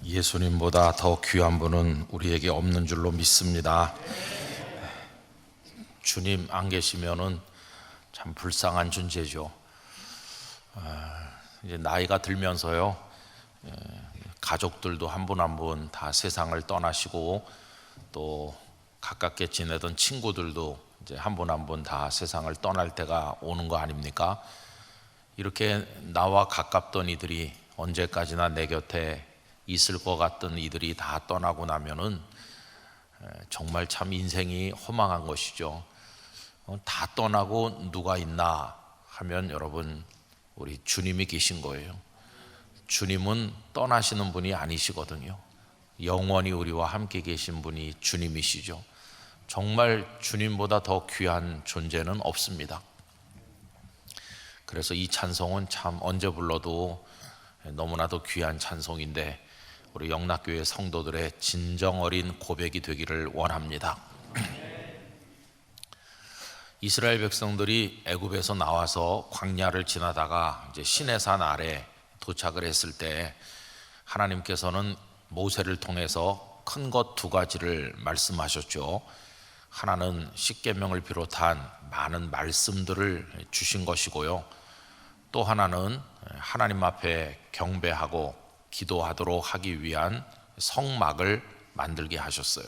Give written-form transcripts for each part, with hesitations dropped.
예수님보다 더 귀한 분은 우리에게 없는 줄로 믿습니다. 주님 안 계시면은 참 불쌍한 존재죠. 이제 나이가 들면서요, 가족들도 한 분 한 분 다 세상을 떠나시고, 또 가깝게 지내던 친구들도 이제 한 분 한 분 다 세상을 떠날 때가 오는 거 아닙니까? 이렇게 나와 가깝던 이들이 언제까지나 내 곁에 있을 것 같던 이들이 다 떠나고 나면은 정말 참 인생이 허망한 것이죠. 다 떠나고 누가 있나 하면 여러분, 우리 주님이 계신 거예요. 주님은 떠나시는 분이 아니시거든요. 영원히 우리와 함께 계신 분이 주님이시죠. 정말 주님보다 더 귀한 존재는 없습니다. 그래서 이 찬송은 참 언제 불러도 너무나도 귀한 찬송인데, 우리 영락교회 성도들의 진정 어린 고백이 되기를 원합니다. 이스라엘 백성들이 애굽에서 나와서 광야를 지나다가 이제 시내산 아래 도착을 했을 때, 하나님께서는 모세를 통해서 큰 것 두 가지를 말씀하셨죠. 하나는 십계명을 비롯한 많은 말씀들을 주신 것이고요, 또 하나는 하나님 앞에 경배하고 기도하도록 하기 위한 성막을 만들게 하셨어요.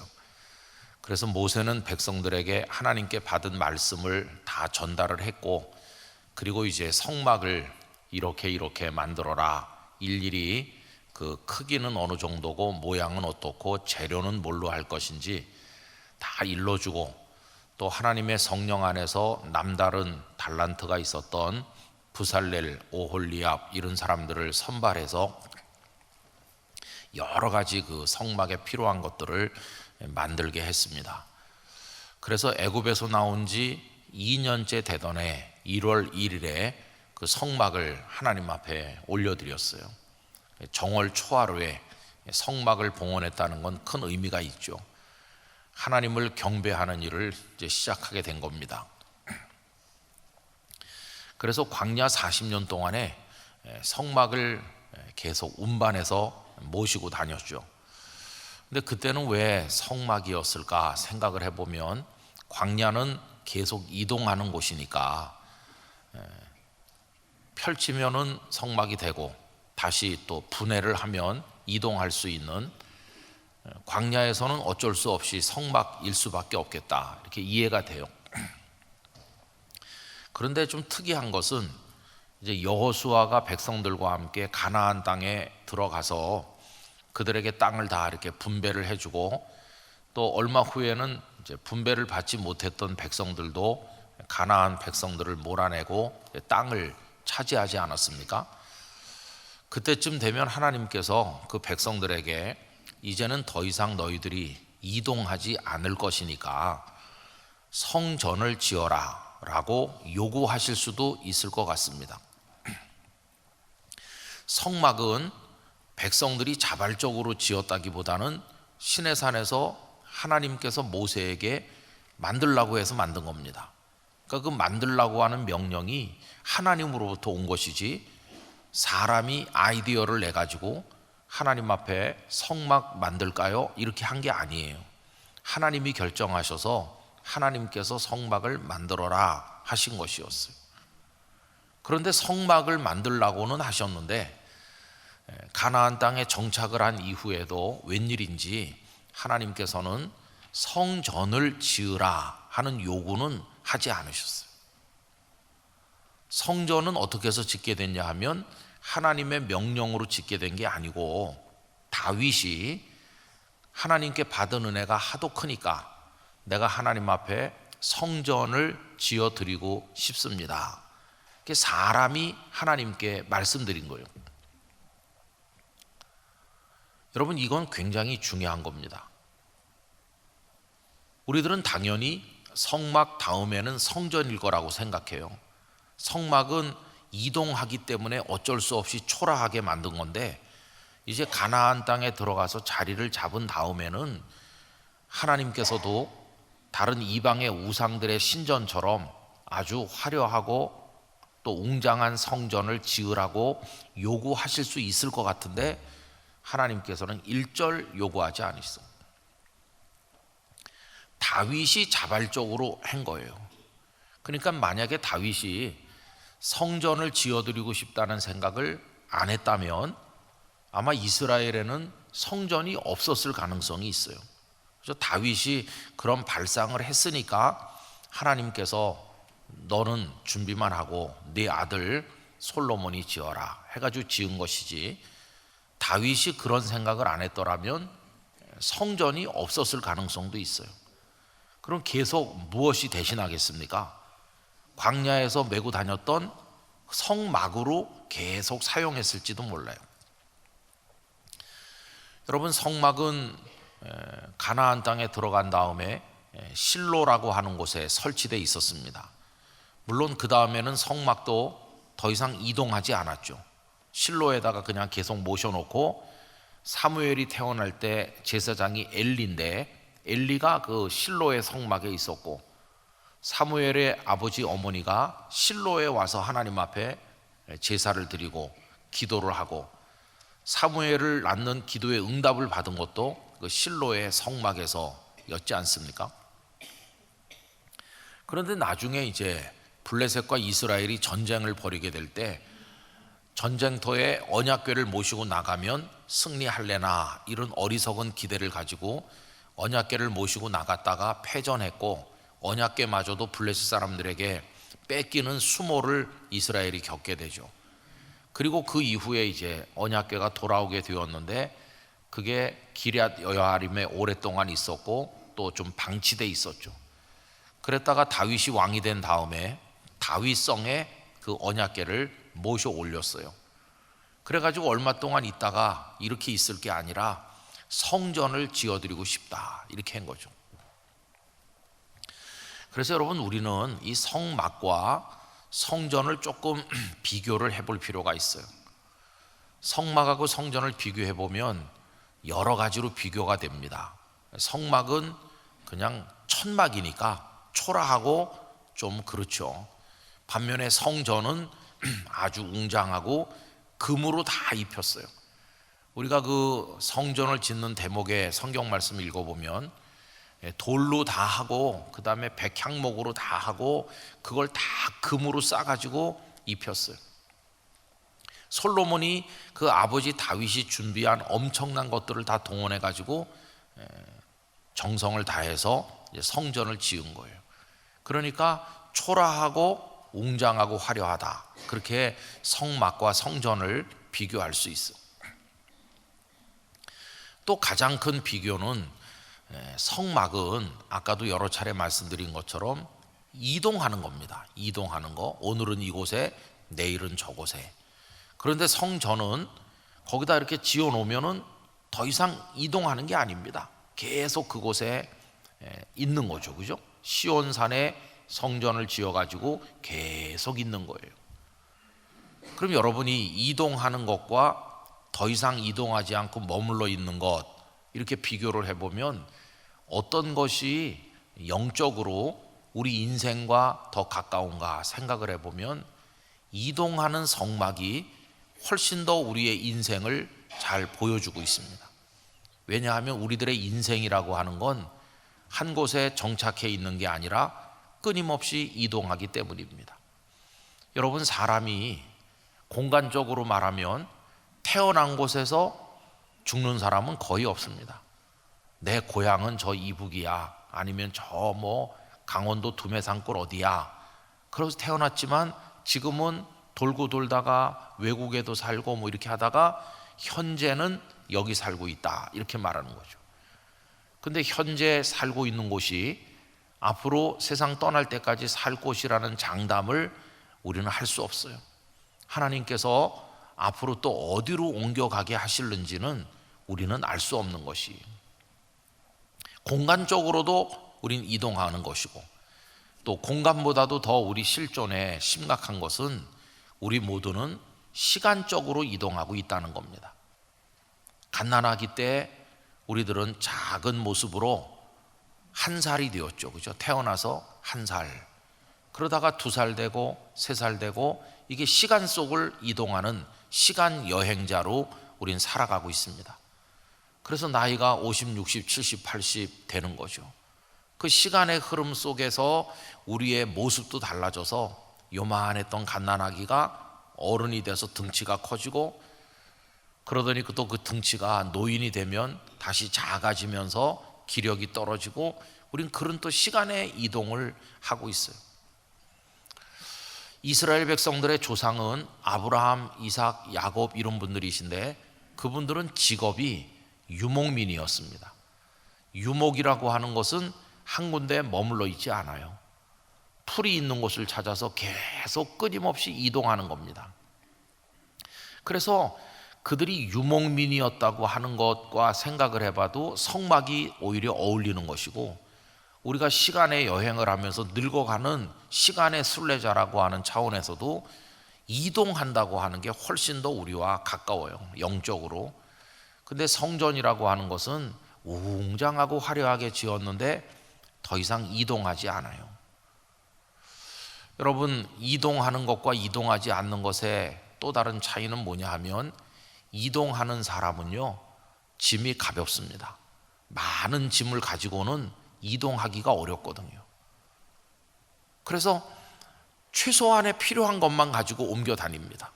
그래서 모세는 백성들에게 하나님께 받은 말씀을 다 전달을 했고, 그리고 이제 성막을 이렇게 만들어라, 일일이 그 크기는 어느 정도고 모양은 어떻고 재료는 뭘로 할 것인지 다 일러주고, 또 하나님의 성령 안에서 남다른 달란트가 있었던 부살렐, 오홀리압 이런 사람들을 선발해서 여러 가지 그 성막에 필요한 것들을 만들게 했습니다. 그래서 애굽에서 나온 지 2년째 되던 해 1월 1일에 그 성막을 하나님 앞에 올려드렸어요. 정월 초하루에 성막을 봉헌했다는 건 큰 의미가 있죠. 하나님을 경배하는 일을 이제 시작하게 된 겁니다. 그래서 광야 40년 동안에 성막을 계속 운반해서 모시고 다녔죠. 근데 그때는 왜 성막이었을까 생각을 해보면, 광야는 계속 이동하는 곳이니까 펼치면은 성막이 되고 다시 또 분해를 하면 이동할 수 있는, 광야에서는 어쩔 수 없이 성막일 수밖에 없겠다, 이렇게 이해가 돼요. 그런데 좀 특이한 것은, 이제 여호수아가 백성들과 함께 가나안 땅에 들어가서 그들에게 땅을 다 이렇게 분배를 해주고, 또 얼마 후에는 이제 분배를 받지 못했던 백성들도 가나안 백성들을 몰아내고 땅을 차지하지 않았습니까? 그때쯤 되면 하나님께서 그 백성들에게 이제는 더 이상 너희들이 이동하지 않을 것이니까 성전을 지어라 라고 요구하실 수도 있을 것 같습니다. 성막은 백성들이 자발적으로 지었다기보다는 시내산에서 하나님께서 모세에게 만들라고 해서 만든 겁니다. 그러니까 그 만들라고 하는 명령이 하나님으로부터 온 것이지, 사람이 아이디어를 내가지고 하나님 앞에 성막 만들까요? 이렇게 한 게 아니에요. 하나님이 결정하셔서 하나님께서 성막을 만들어라 하신 것이었어요. 그런데 성막을 만들라고는 하셨는데, 가나안 땅에 정착을 한 이후에도 웬일인지 하나님께서는 성전을 지으라 하는 요구는 하지 않으셨어요. 성전은 어떻게 해서 짓게 됐냐 하면, 하나님의 명령으로 짓게 된 게 아니고, 다윗이 하나님께 받은 은혜가 하도 크니까 내가 하나님 앞에 성전을 지어 드리고 싶습니다, 사람이 하나님께 말씀드린 거예요. 여러분, 이건 굉장히 중요한 겁니다. 우리들은 당연히 성막 다음에는 성전일 거라고 생각해요. 성막은 이동하기 때문에 어쩔 수 없이 초라하게 만든 건데, 이제 가나안 땅에 들어가서 자리를 잡은 다음에는 하나님께서도 다른 이방의 우상들의 신전처럼 아주 화려하고 또 웅장한 성전을 지으라고 요구하실 수 있을 것 같은데, 하나님께서는 일절 요구하지 않으시고 다윗이 자발적으로 한 거예요. 그러니까 만약에 다윗이 성전을 지어드리고 싶다는 생각을 안 했다면 아마 이스라엘에는 성전이 없었을 가능성이 있어요. 그래서 다윗이 그런 발상을 했으니까 하나님께서 너는 준비만 하고 네 아들 솔로몬이 지어라 해가지고 지은 것이지, 다윗이 그런 생각을 안 했더라면 성전이 없었을 가능성도 있어요. 그럼 계속 무엇이 대신하겠습니까? 광야에서 메고 다녔던 성막으로 계속 사용했을지도 몰라요. 여러분, 성막은 가나안 땅에 들어간 다음에 실로라고 하는 곳에 설치되어 있었습니다. 물론 그 다음에는 성막도 더 이상 이동하지 않았죠. 실로에다가 그냥 계속 모셔놓고, 사무엘이 태어날 때 제사장이 엘리인데 엘리가 그 실로의 성막에 있었고, 사무엘의 아버지 어머니가 실로에 와서 하나님 앞에 제사를 드리고 기도를 하고, 사무엘을 낳는 기도의 응답을 받은 것도 그 실로의 성막에서였지 않습니까? 그런데 나중에 이제 블레셋과 이스라엘이 전쟁을 벌이게 될 때 전쟁터에 언약궤를 모시고 나가면 승리할래나 이런 어리석은 기대를 가지고 언약궤를 모시고 나갔다가 패전했고, 언약궤마저도 블레셋 사람들에게 뺏기는 수모를 이스라엘이 겪게 되죠. 그리고 그 이후에 이제 언약궤가 돌아오게 되었는데, 그게 기럇 여아림에 오랫동안 있었고 또 좀 방치돼 있었죠. 그랬다가 다윗이 왕이 된 다음에 다윗성에 그 언약궤를 모셔 올렸어요. 그래가지고 얼마 동안 있다가 이렇게 있을 게 아니라 성전을 지어드리고 싶다 이렇게 한 거죠. 그래서 여러분, 우리는 이 성막과 성전을 조금 비교를 해볼 필요가 있어요. 성막하고 성전을 비교해 보면 여러 가지로 비교가 됩니다. 성막은 그냥 천막이니까 초라하고 좀 그렇죠. 반면에 성전은 아주 웅장하고 금으로 다 입혔어요. 우리가 그 성전을 짓는 대목의 성경 말씀을 읽어보면 돌로 다 하고 그 다음에 백향목으로 다 하고 그걸 다 금으로 싸가지고 입혔어요. 솔로몬이 그 아버지 다윗이 준비한 엄청난 것들을 다 동원해가지고 정성을 다해서 성전을 지은 거예요. 그러니까 초라하고 웅장하고 화려하다, 그렇게 성막과 성전을 비교할 수 있어. 또 가장 큰 비교는 성막은 아까도 여러 차례 말씀드린 것처럼 이동하는 겁니다. 이동하는 거, 오늘은 이곳에 내일은 저곳에. 그런데 성전은 거기다 이렇게 지어 놓으면은 더 이상 이동하는 게 아닙니다. 계속 그곳에 있는 거죠. 그죠? 시온산에 성전을 지어 가지고 계속 있는 거예요. 그럼 여러분이 이동하는 것과 더 이상 이동하지 않고 머물러 있는 것, 이렇게 비교를 해보면 어떤 것이 영적으로 우리 인생과 더 가까운가 생각을 해보면 이동하는 성막이 훨씬 더 우리의 인생을 잘 보여주고 있습니다. 왜냐하면 우리들의 인생이라고 하는 건 한 곳에 정착해 있는 게 아니라 끊임없이 이동하기 때문입니다. 여러분, 사람이 공간적으로 말하면 태어난 곳에서 죽는 사람은 거의 없습니다. 내 고향은 저 이북이야, 아니면 저 뭐 강원도 두메산골 어디야, 그래서 태어났지만 지금은 돌고 돌다가 외국에도 살고 뭐 이렇게 하다가 현재는 여기 살고 있다, 이렇게 말하는 거죠. 근데 현재 살고 있는 곳이 앞으로 세상 떠날 때까지 살 곳이라는 장담을 우리는 할 수 없어요. 하나님께서 앞으로 또 어디로 옮겨가게 하실는지는 우리는 알 수 없는 것이, 공간적으로도 우린 이동하는 것이고, 또 공간보다도 더 우리 실존에 심각한 것은 우리 모두는 시간적으로 이동하고 있다는 겁니다. 갓난아기 때 우리들은 작은 모습으로 한 살이 되었죠. 그죠? 태어나서 한 살, 그러다가 2살 되고 3살 되고, 이게 시간 속을 이동하는 시간 여행자로 우린 살아가고 있습니다. 그래서 나이가 50, 60, 70, 80 되는 거죠. 그 시간의 흐름 속에서 우리의 모습도 달라져서 요만했던 갓난아기가 어른이 돼서 등치가 커지고, 그러더니 또 그 등치가 노인이 되면 다시 작아지면서 기력이 떨어지고, 우린 그런 또 시간의 이동을 하고 있어요. 이스라엘 백성들의 조상은 아브라함, 이삭, 야곱 이런 분들이신데, 그분들은 직업이 유목민이었습니다. 유목이라고 하는 것은 한 군데에 머물러 있지 않아요. 풀이 있는 곳을 찾아서 계속 끊임없이 이동하는 겁니다. 그래서 그들이 유목민이었다고 하는 것과 생각을 해봐도 성막이 오히려 어울리는 것이고, 우리가 시간의 여행을 하면서 늙어가는 시간의 순례자라고 하는 차원에서도 이동한다고 하는 게 훨씬 더 우리와 가까워요, 영적으로. 근데 성전이라고 하는 것은 웅장하고 화려하게 지었는데 더 이상 이동하지 않아요. 여러분, 이동하는 것과 이동하지 않는 것의 또 다른 차이는 뭐냐 하면, 이동하는 사람은요, 짐이 가볍습니다. 많은 짐을 가지고는 이동하기가 어렵거든요. 그래서 최소한의 필요한 것만 가지고 옮겨 다닙니다.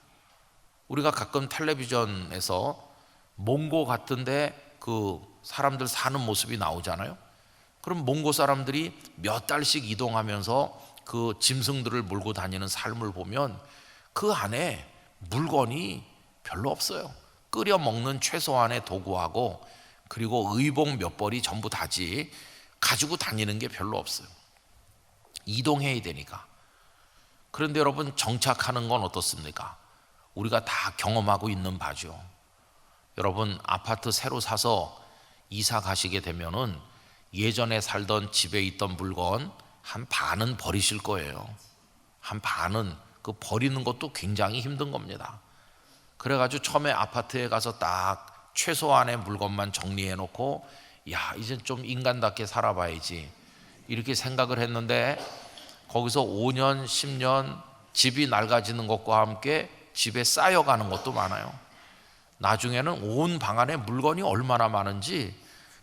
우리가 가끔 텔레비전에서 몽고 같은데 그 사람들 사는 모습이 나오잖아요. 그럼 몽고 사람들이 몇 달씩 이동하면서 그 짐승들을 몰고 다니는 삶을 보면 그 안에 물건이 별로 없어요. 끓여 먹는 최소한의 도구하고 그리고 의복 몇 벌이 전부 다지 가지고 다니는 게 별로 없어요. 이동해야 되니까. 그런데 여러분, 정착하는 건 어떻습니까? 우리가 다 경험하고 있는 바죠. 여러분, 아파트 새로 사서 이사 가시게 되면은 예전에 살던 집에 있던 물건 한 반은 버리실 거예요. 한 반은. 그 버리는 것도 굉장히 힘든 겁니다. 그래가지고 처음에 아파트에 가서 딱 최소한의 물건만 정리해 놓고, 야, 이제 좀 인간답게 살아봐야지 이렇게 생각을 했는데, 거기서 5년, 10년 집이 낡아지는 것과 함께 집에 쌓여가는 것도 많아요. 나중에는 온 방 안에 물건이 얼마나 많은지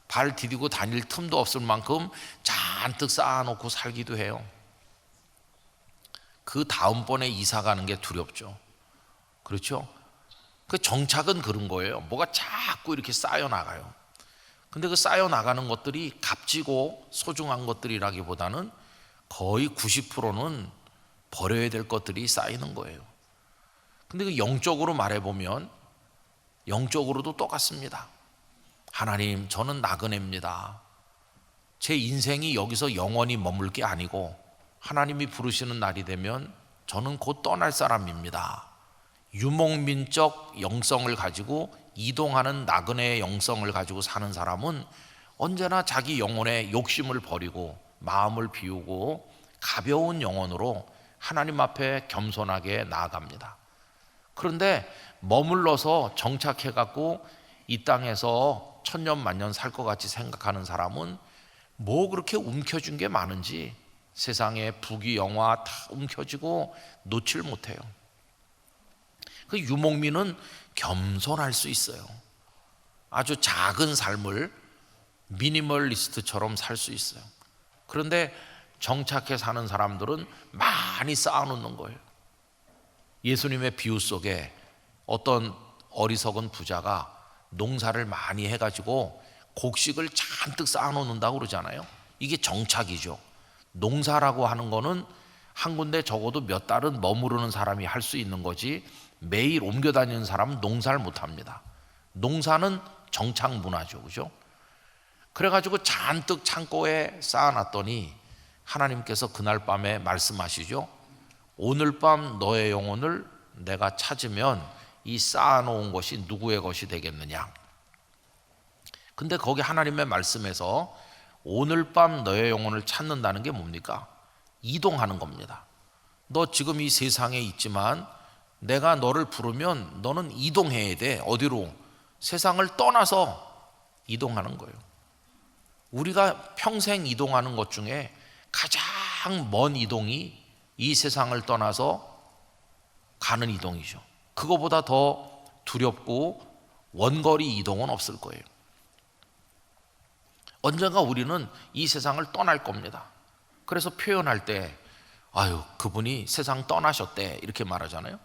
발 디디고 다닐 틈도 없을 만큼 잔뜩 쌓아놓고 살기도 해요. 그 다음번에 이사 가는 게 두렵죠. 그렇죠? 그 정착은 그런 거예요. 뭐가 자꾸 이렇게 쌓여 나가요. 근데 그 쌓여 나가는 것들이 값지고 소중한 것들이라기보다는 거의 90%는 버려야 될 것들이 쌓이는 거예요. 근데 그 영적으로 말해보면 영적으로도 똑같습니다. 하나님, 저는 나그네입니다. 제 인생이 여기서 영원히 머물 게 아니고 하나님이 부르시는 날이 되면 저는 곧 떠날 사람입니다. 유목민적 영성을 가지고 이동하는 나그네의 영성을 가지고 사는 사람은 언제나 자기 영혼의 욕심을 버리고 마음을 비우고 가벼운 영혼으로 하나님 앞에 겸손하게 나아갑니다. 그런데 머물러서 정착해 갖고 이 땅에서 천년만년 살 것 같이 생각하는 사람은 뭐 그렇게 움켜쥔 게 많은지 세상에 부귀 영화 다 움켜쥐고 놓질 못해요. 그 유목민은 겸손할 수 있어요. 아주 작은 삶을 미니멀리스트처럼 살 수 있어요. 그런데 정착해 사는 사람들은 많이 쌓아놓는 거예요. 예수님의 비유 속에 어떤 어리석은 부자가 농사를 많이 해가지고 곡식을 잔뜩 쌓아놓는다고 그러잖아요. 이게 정착이죠. 농사라고 하는 거는 한 군데 적어도 몇 달은 머무르는 사람이 할 수 있는 거지, 매일 옮겨 다니는 사람은 농사를 못 합니다. 농사는 정착 문화죠. 그죠? 그래가지고 잔뜩 창고에 쌓아놨더니 하나님께서 그날 밤에 말씀하시죠. 오늘 밤 너의 영혼을 내가 찾으면 이 쌓아놓은 것이 누구의 것이 되겠느냐. 근데 거기 하나님의 말씀에서 오늘 밤 너의 영혼을 찾는다는 게 뭡니까? 이동하는 겁니다. 너 지금 이 세상에 있지만 내가 너를 부르면 너는 이동해야 돼. 어디로? 세상을 떠나서 이동하는 거예요. 우리가 평생 이동하는 것 중에 가장 먼 이동이 이 세상을 떠나서 가는 이동이죠. 그거보다 더 두렵고 원거리 이동은 없을 거예요. 언젠가 우리는 이 세상을 떠날 겁니다. 그래서 표현할 때 아유, 그분이 세상 떠나셨대 이렇게 말하잖아요.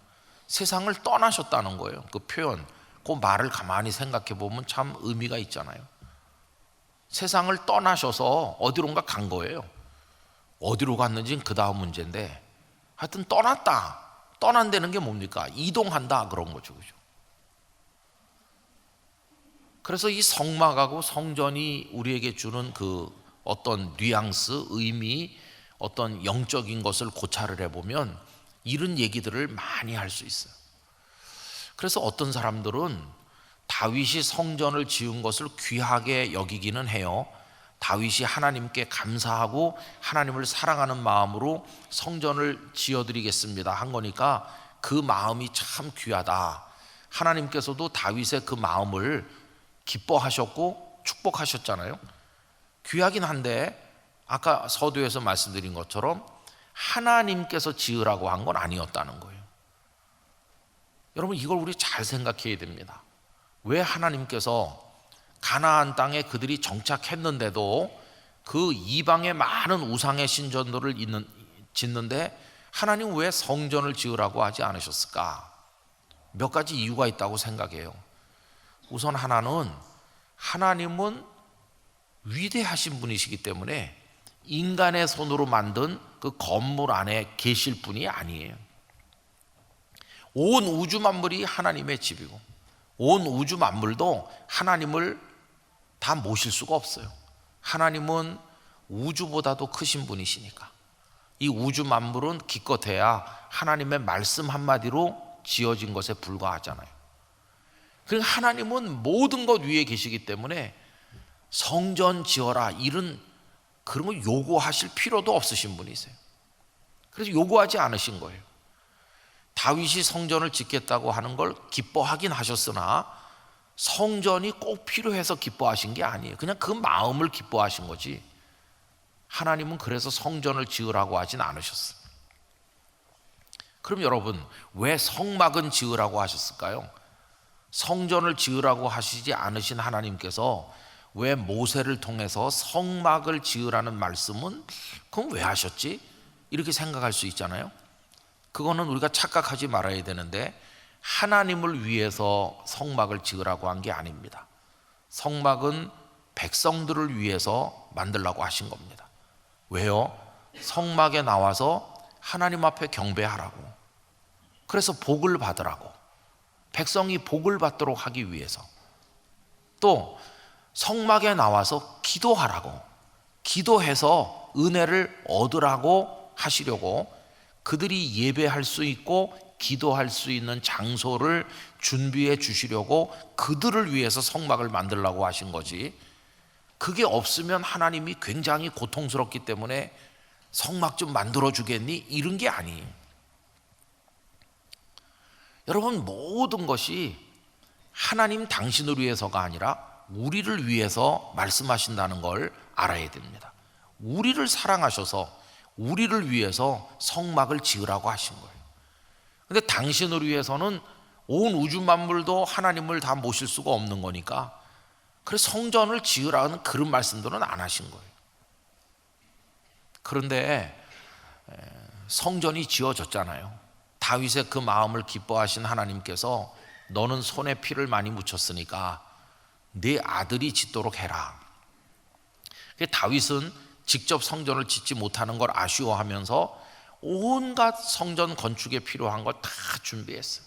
세상을 떠나셨다는 거예요. 그 표현, 그 말을 가만히 생각해 보면 참 의미가 있잖아요. 세상을 떠나셔서 어디론가 간 거예요. 어디로 갔는지는 그 다음 문제인데 하여튼 떠났다. 떠난다는 게 뭡니까? 이동한다 그런 거죠. 그죠? 그래서 이 성막하고 성전이 우리에게 주는 그 어떤 뉘앙스, 의미, 어떤 영적인 것을 고찰을 해보면 이런 얘기들을 많이 할 수 있어요. 그래서 어떤 사람들은 다윗이 성전을 지은 것을 귀하게 여기기는 해요. 다윗이 하나님께 감사하고 하나님을 사랑하는 마음으로 성전을 지어드리겠습니다 한 거니까 그 마음이 참 귀하다. 하나님께서도 다윗의 그 마음을 기뻐하셨고 축복하셨잖아요. 귀하긴 한데 아까 서두에서 말씀드린 것처럼 하나님께서 지으라고 한 건 아니었다는 거예요. 여러분 이걸 우리 잘 생각해야 됩니다. 왜 하나님께서 가나안 땅에 그들이 정착했는데도 그 이방의 많은 우상의 신전들을 짓는데 하나님 왜 성전을 지으라고 하지 않으셨을까? 몇 가지 이유가 있다고 생각해요. 우선 하나는 하나님은 위대하신 분이시기 때문에 인간의 손으로 만든 그 건물 안에 계실 분이 아니에요. 온 우주 만물이 하나님의 집이고 온 우주 만물도 하나님을 다 모실 수가 없어요. 하나님은 우주보다도 크신 분이시니까. 이 우주 만물은 기껏해야 하나님의 말씀 한마디로 지어진 것에 불과하잖아요. 그러니까 하나님은 모든 것 위에 계시기 때문에 성전 지어라 이런 그런 거 요구하실 필요도 없으신 분이세요. 그래서 요구하지 않으신 거예요. 다윗이 성전을 짓겠다고 하는 걸 기뻐하긴 하셨으나 성전이 꼭 필요해서 기뻐하신 게 아니에요. 그냥 그 마음을 기뻐하신 거지 하나님은 그래서 성전을 지으라고 하진 않으셨어요. 그럼 여러분 왜 성막은 지으라고 하셨을까요? 성전을 지으라고 하시지 않으신 하나님께서 왜 모세를 통해서 성막을 지으라는 말씀은 그럼 왜 하셨지? 이렇게 생각할 수 있잖아요. 그거는 우리가 착각하지 말아야 되는데 하나님을 위해서 성막을 지으라고 한 게 아닙니다. 성막은 백성들을 위해서 만들라고 하신 겁니다. 왜요? 성막에 나와서 하나님 앞에 경배하라고, 그래서 복을 받으라고, 백성이 복을 받도록 하기 위해서, 또 성막에 나와서 기도하라고, 기도해서 은혜를 얻으라고 하시려고 그들이 예배할 수 있고 기도할 수 있는 장소를 준비해 주시려고 그들을 위해서 성막을 만들라고 하신 거지, 그게 없으면 하나님이 굉장히 고통스럽기 때문에 성막 좀 만들어 주겠니? 이런 게 아니에요. 여러분 모든 것이 하나님 당신을 위해서가 아니라 우리를 위해서 말씀하신다는 걸 알아야 됩니다. 우리를 사랑하셔서 우리를 위해서 성막을 지으라고 하신 거예요. 근데 당신을 위해서는 온 우주 만물도 하나님을 다 모실 수가 없는 거니까 그래서 성전을 지으라는 그런 말씀들은 안 하신 거예요. 그런데 성전이 지어졌잖아요. 다윗의 그 마음을 기뻐하신 하나님께서 너는 손에 피를 많이 묻혔으니까 네 아들이 짓도록 해라. 다윗은 직접 성전을 짓지 못하는 걸 아쉬워하면서 온갖 성전 건축에 필요한 걸 다 준비했어요.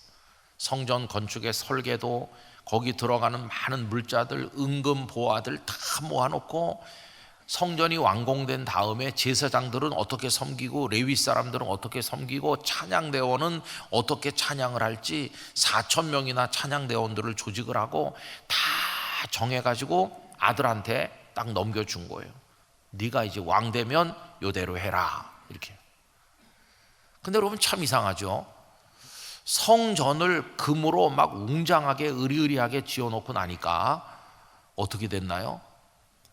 성전 건축의 설계도, 거기 들어가는 많은 물자들, 은금 보화들 다 모아놓고 성전이 완공된 다음에 제사장들은 어떻게 섬기고 레위 사람들은 어떻게 섬기고 찬양대원은 어떻게 찬양을 할지 4,000명이나 찬양대원들을 조직을 하고 다 정해가지고 아들한테 딱 넘겨준 거예요. 네가 이제 왕 되면 요대로 해라 이렇게. 근데 여러분 참 이상하죠. 성전을 금으로 막 웅장하게 으리으리하게 지어놓고 나니까 어떻게 됐나요?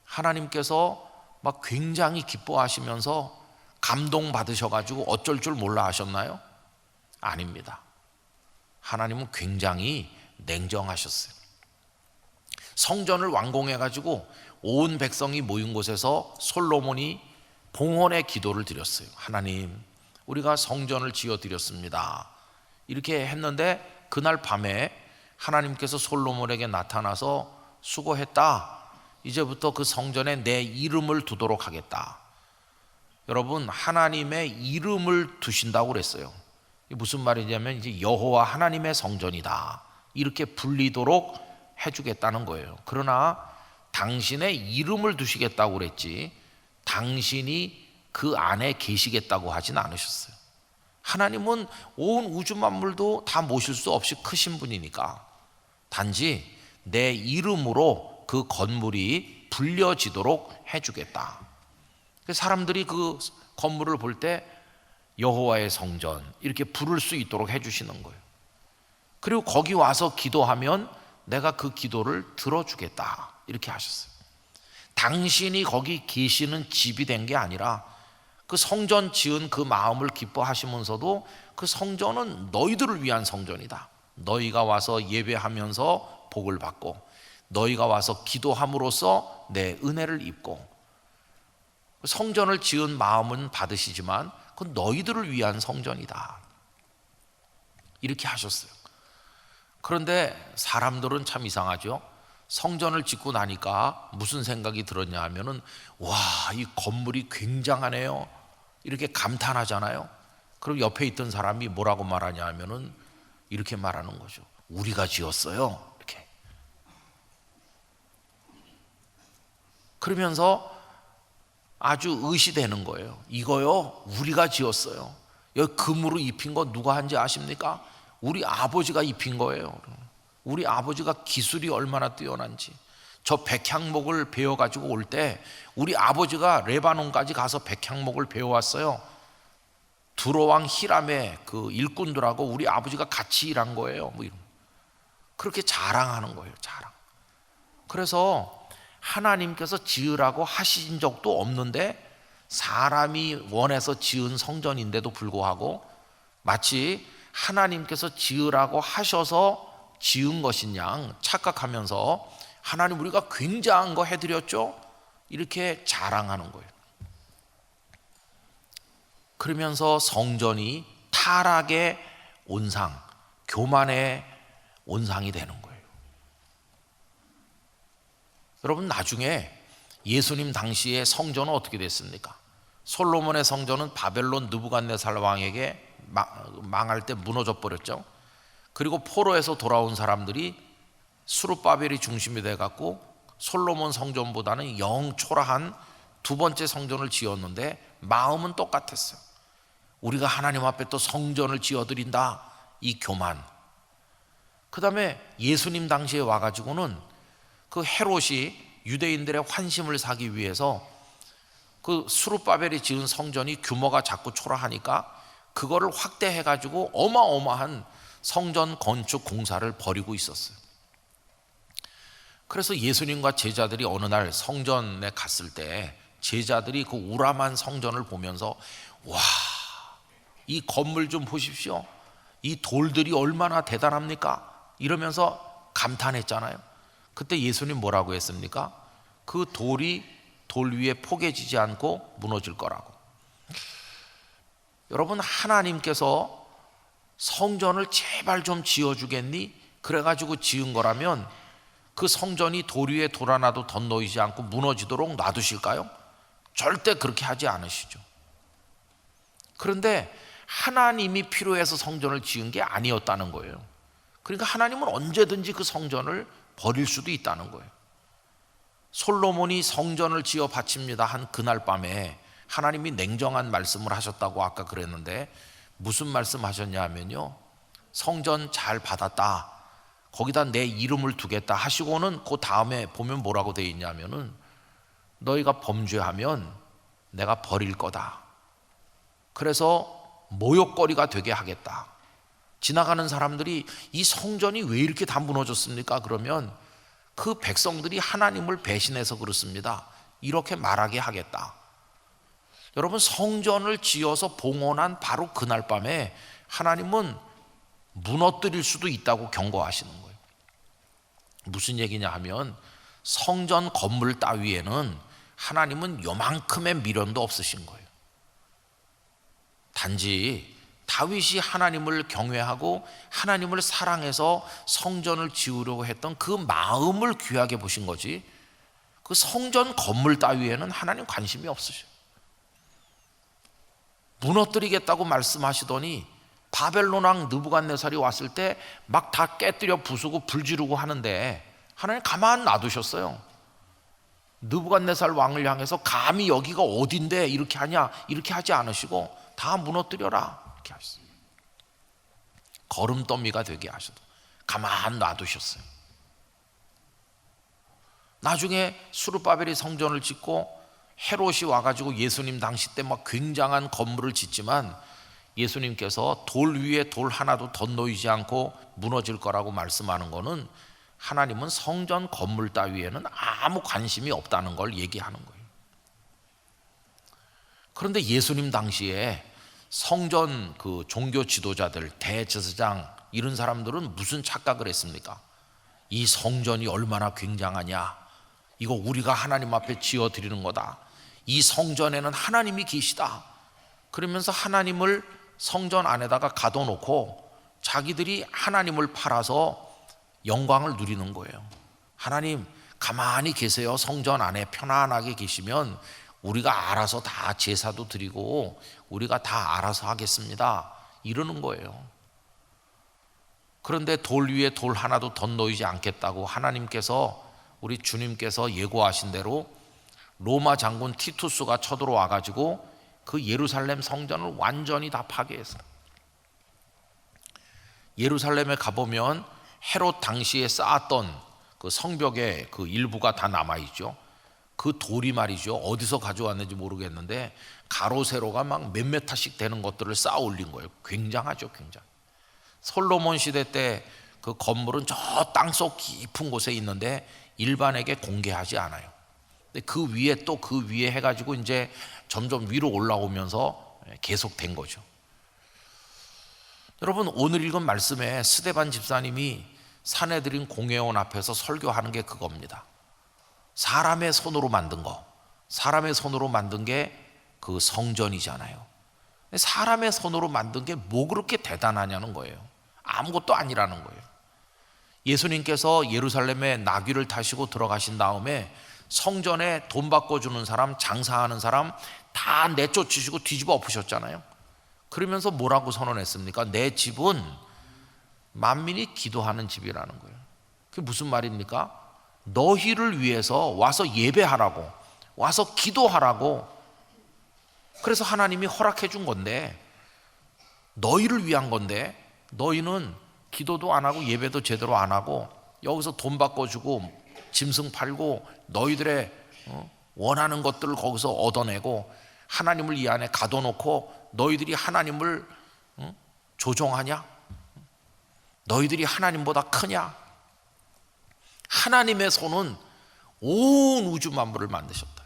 하나님께서 막 굉장히 기뻐하시면서 감동받으셔가지고 어쩔 줄 몰라 하셨나요? 아닙니다. 하나님은 굉장히 냉정하셨어요. 성전을 완공해가지고 온 백성이 모인 곳에서 솔로몬이 봉헌의 기도를 드렸어요. 하나님, 우리가 성전을 지어 드렸습니다. 이렇게 했는데 그날 밤에 하나님께서 솔로몬에게 나타나서 수고했다. 이제부터 그 성전에 내 이름을 두도록 하겠다. 여러분, 하나님의 이름을 두신다고 그랬어요. 이게 무슨 말이냐면 이제 여호와 하나님의 성전이다. 이렇게 불리도록 해주겠다는 거예요. 그러나 당신의 이름을 두시겠다고 그랬지 당신이 그 안에 계시겠다고 하진 않으셨어요. 하나님은 온 우주 만물도 다 모실 수 없이 크신 분이니까 단지 내 이름으로 그 건물이 불려지도록 해주겠다. 사람들이 그 건물을 볼 때 여호와의 성전 이렇게 부를 수 있도록 해주시는 거예요. 그리고 거기 와서 기도하면 내가 그 기도를 들어주겠다 이렇게 하셨어요. 당신이 거기 계시는 집이 된 게 아니라 그 성전 지은 그 마음을 기뻐하시면서도 그 성전은 너희들을 위한 성전이다. 너희가 와서 예배하면서 복을 받고 너희가 와서 기도함으로써 내 은혜를 입고 성전을 지은 마음은 받으시지만 그건 너희들을 위한 성전이다. 이렇게 하셨어요. 그런데 사람들은 참 이상하죠. 성전을 짓고 나니까 무슨 생각이 들었냐 하면은 와, 이 건물이 굉장하네요. 이렇게 감탄하잖아요. 그럼 옆에 있던 사람이 뭐라고 말하냐 하면은 이렇게 말하는 거죠. 우리가 지었어요. 이렇게. 그러면서 아주 의시되는 거예요. 이거요, 우리가 지었어요. 여기 금으로 입힌 거 누가 한지 아십니까? 우리 아버지가 입힌 거예요. 우리 아버지가 기술이 얼마나 뛰어난지. 저 백향목을 베어가지고 올 때 우리 아버지가 레바논까지 가서 백향목을 베어왔어요. 두로왕 히람의 그 일꾼들하고 우리 아버지가 같이 일한 거예요. 뭐 이런. 그렇게 자랑하는 거예요. 자랑. 그래서 하나님께서 지으라고 하신 적도 없는데 사람이 원해서 지은 성전인데도 불구하고 마치 하나님께서 지으라고 하셔서 지은 것인 양 착각하면서 하나님 우리가 굉장한 거 해드렸죠? 이렇게 자랑하는 거예요. 그러면서 성전이 타락의 온상, 교만의 온상이 되는 거예요. 여러분, 나중에 예수님 당시에 성전은 어떻게 됐습니까? 솔로몬의 성전은 바벨론 느부갓네살 왕에게 망할 때 무너져 버렸죠. 그리고 포로에서 돌아온 사람들이 스룹바벨이 중심이 돼갖고 솔로몬 성전보다는 영 초라한 두 번째 성전을 지었는데 마음은 똑같았어요. 우리가 하나님 앞에 또 성전을 지어드린다, 이 교만. 그 다음에 예수님 당시에 와가지고는 그 헤롯이 유대인들의 환심을 사기 위해서 그 스룹바벨이 지은 성전이 규모가 자꾸 초라하니까 그거를 확대해가지고 어마어마한 성전 건축 공사를 벌이고 있었어요. 그래서 예수님과 제자들이 어느 날 성전에 갔을 때 제자들이 그 우람한 성전을 보면서 와, 이 건물 좀 보십시오. 이 돌들이 얼마나 대단합니까? 이러면서 감탄했잖아요. 그때 예수님 뭐라고 했습니까? 그 돌이 돌 위에 포개지지 않고 무너질 거라고. 여러분, 하나님께서 성전을 제발 좀 지어주겠니? 그래가지고 지은 거라면 그 성전이 돌 위에 돌 하나도 덧놓이지 않고 무너지도록 놔두실까요? 절대 그렇게 하지 않으시죠. 그런데 하나님이 필요해서 성전을 지은 게 아니었다는 거예요. 그러니까 하나님은 언제든지 그 성전을 버릴 수도 있다는 거예요. 솔로몬이 성전을 지어 바칩니다 한 그날 밤에 하나님이 냉정한 말씀을 하셨다고 아까 그랬는데 무슨 말씀 하셨냐 하면요, 성전 잘 받았다, 거기다 내 이름을 두겠다 하시고는 그 다음에 보면 뭐라고 되어 있냐면은 너희가 범죄하면 내가 버릴 거다. 그래서 모욕거리가 되게 하겠다. 지나가는 사람들이 이 성전이 왜 이렇게 다 무너졌습니까? 그러면 그 백성들이 하나님을 배신해서 그렇습니다, 이렇게 말하게 하겠다. 여러분, 성전을 지어서 봉헌한 바로 그날 밤에 하나님은 무너뜨릴 수도 있다고 경고하시는 거예요. 무슨 얘기냐 하면 성전 건물 따위에는 하나님은 요만큼의 미련도 없으신 거예요. 단지 다윗이 하나님을 경외하고 하나님을 사랑해서 성전을 지으려고 했던 그 마음을 귀하게 보신 거지, 그 성전 건물 따위에는 하나님 관심이 없으셔요. 무너뜨리겠다고 말씀하시더니 바벨론 왕 느부갓네살이 왔을 때 막 다 깨뜨려 부수고 불 지르고 하는데 하나님 가만 놔두셨어요. 느부갓네살 왕을 향해서 감히 여기가 어딘데 이렇게 하냐, 이렇게 하지 않으시고 다 무너뜨려라 이렇게 하셨어요. 걸음더미가 되게 하셔도 가만 놔두셨어요. 나중에 스룹바벨이 성전을 짓고 헤롯이 와가지고 예수님 당시 때 막 굉장한 건물을 짓지만 예수님께서 돌 위에 돌 하나도 더 놓이지 않고 무너질 거라고 말씀하는 거는 하나님은 성전 건물 따위에는 아무 관심이 없다는 걸 얘기하는 거예요. 그런데 예수님 당시에 성전 그 종교 지도자들, 대제사장 이런 사람들은 무슨 착각을 했습니까? 이 성전이 얼마나 굉장하냐, 이거 우리가 하나님 앞에 지어 드리는 거다, 이 성전에는 하나님이 계시다, 그러면서 하나님을 성전 안에다가 가둬놓고 자기들이 하나님을 팔아서 영광을 누리는 거예요. 하나님 가만히 계세요, 성전 안에 편안하게 계시면 우리가 알아서 다 제사도 드리고 우리가 다 알아서 하겠습니다 이러는 거예요. 그런데 돌 위에 돌 하나도 더 놓이지 않겠다고 하나님께서, 우리 주님께서 예고하신 대로 로마 장군 티투스가 쳐들어와 가지고 그 예루살렘 성전을 완전히 다 파괴했어요. 예루살렘에 가보면 헤롯 당시에 쌓았던 그 성벽의 그 일부가 다 남아있죠. 그 돌이 말이죠, 어디서 가져왔는지 모르겠는데 가로 세로가 막 몇 메타씩 되는 것들을 쌓아 올린 거예요. 굉장하죠, 굉장. 솔로몬 시대 때 그 건물은 저 땅속 깊은 곳에 있는데 일반에게 공개하지 않아요. 근데 그 위에 또 그 위에 해가지고 이제 점점 위로 올라오면서 계속된 거죠. 여러분, 오늘 읽은 말씀에 스데반 집사님이 사내들인 공회원 앞에서 설교하는 게 그겁니다. 사람의 손으로 만든 거, 사람의 손으로 만든 게 그 성전이잖아요. 사람의 손으로 만든 게 뭐 그렇게 대단하냐는 거예요. 아무것도 아니라는 거예요. 예수님께서 예루살렘에 나귀를 타시고 들어가신 다음에 성전에 돈 바꿔주는 사람, 장사하는 사람 다 내쫓으시고 뒤집어 엎으셨잖아요. 그러면서 뭐라고 선언했습니까? 내 집은 만민이 기도하는 집이라는 거예요. 그게 무슨 말입니까? 너희를 위해서 와서 예배하라고, 와서 기도하라고, 그래서 하나님이 허락해 준 건데, 너희를 위한 건데 너희는 기도도 안 하고 예배도 제대로 안 하고 여기서 돈 바꿔주고 짐승 팔고 너희들의 원하는 것들을 거기서 얻어내고 하나님을 이 안에 가둬놓고 너희들이 하나님을 조종하냐? 너희들이 하나님보다 크냐? 하나님의 손은 온 우주 만물을 만드셨다.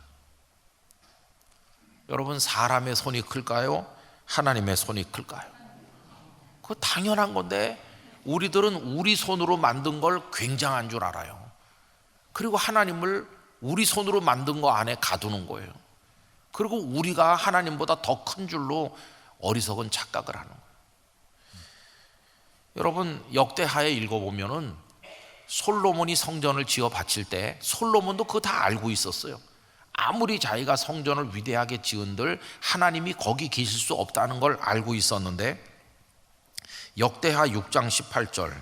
여러분, 사람의 손이 클까요? 하나님의 손이 클까요? 그거 당연한 건데 우리들은 우리 손으로 만든 걸 굉장한 줄 알아요. 그리고 하나님을 우리 손으로 만든 거 안에 가두는 거예요. 그리고 우리가 하나님보다 더 큰 줄로 어리석은 착각을 하는 거예요. 여러분, 역대하에 읽어보면은 솔로몬이 성전을 지어 바칠 때 솔로몬도 그거 다 알고 있었어요. 아무리 자기가 성전을 위대하게 지은들 하나님이 거기 계실 수 없다는 걸 알고 있었는데, 역대하 6장 18절,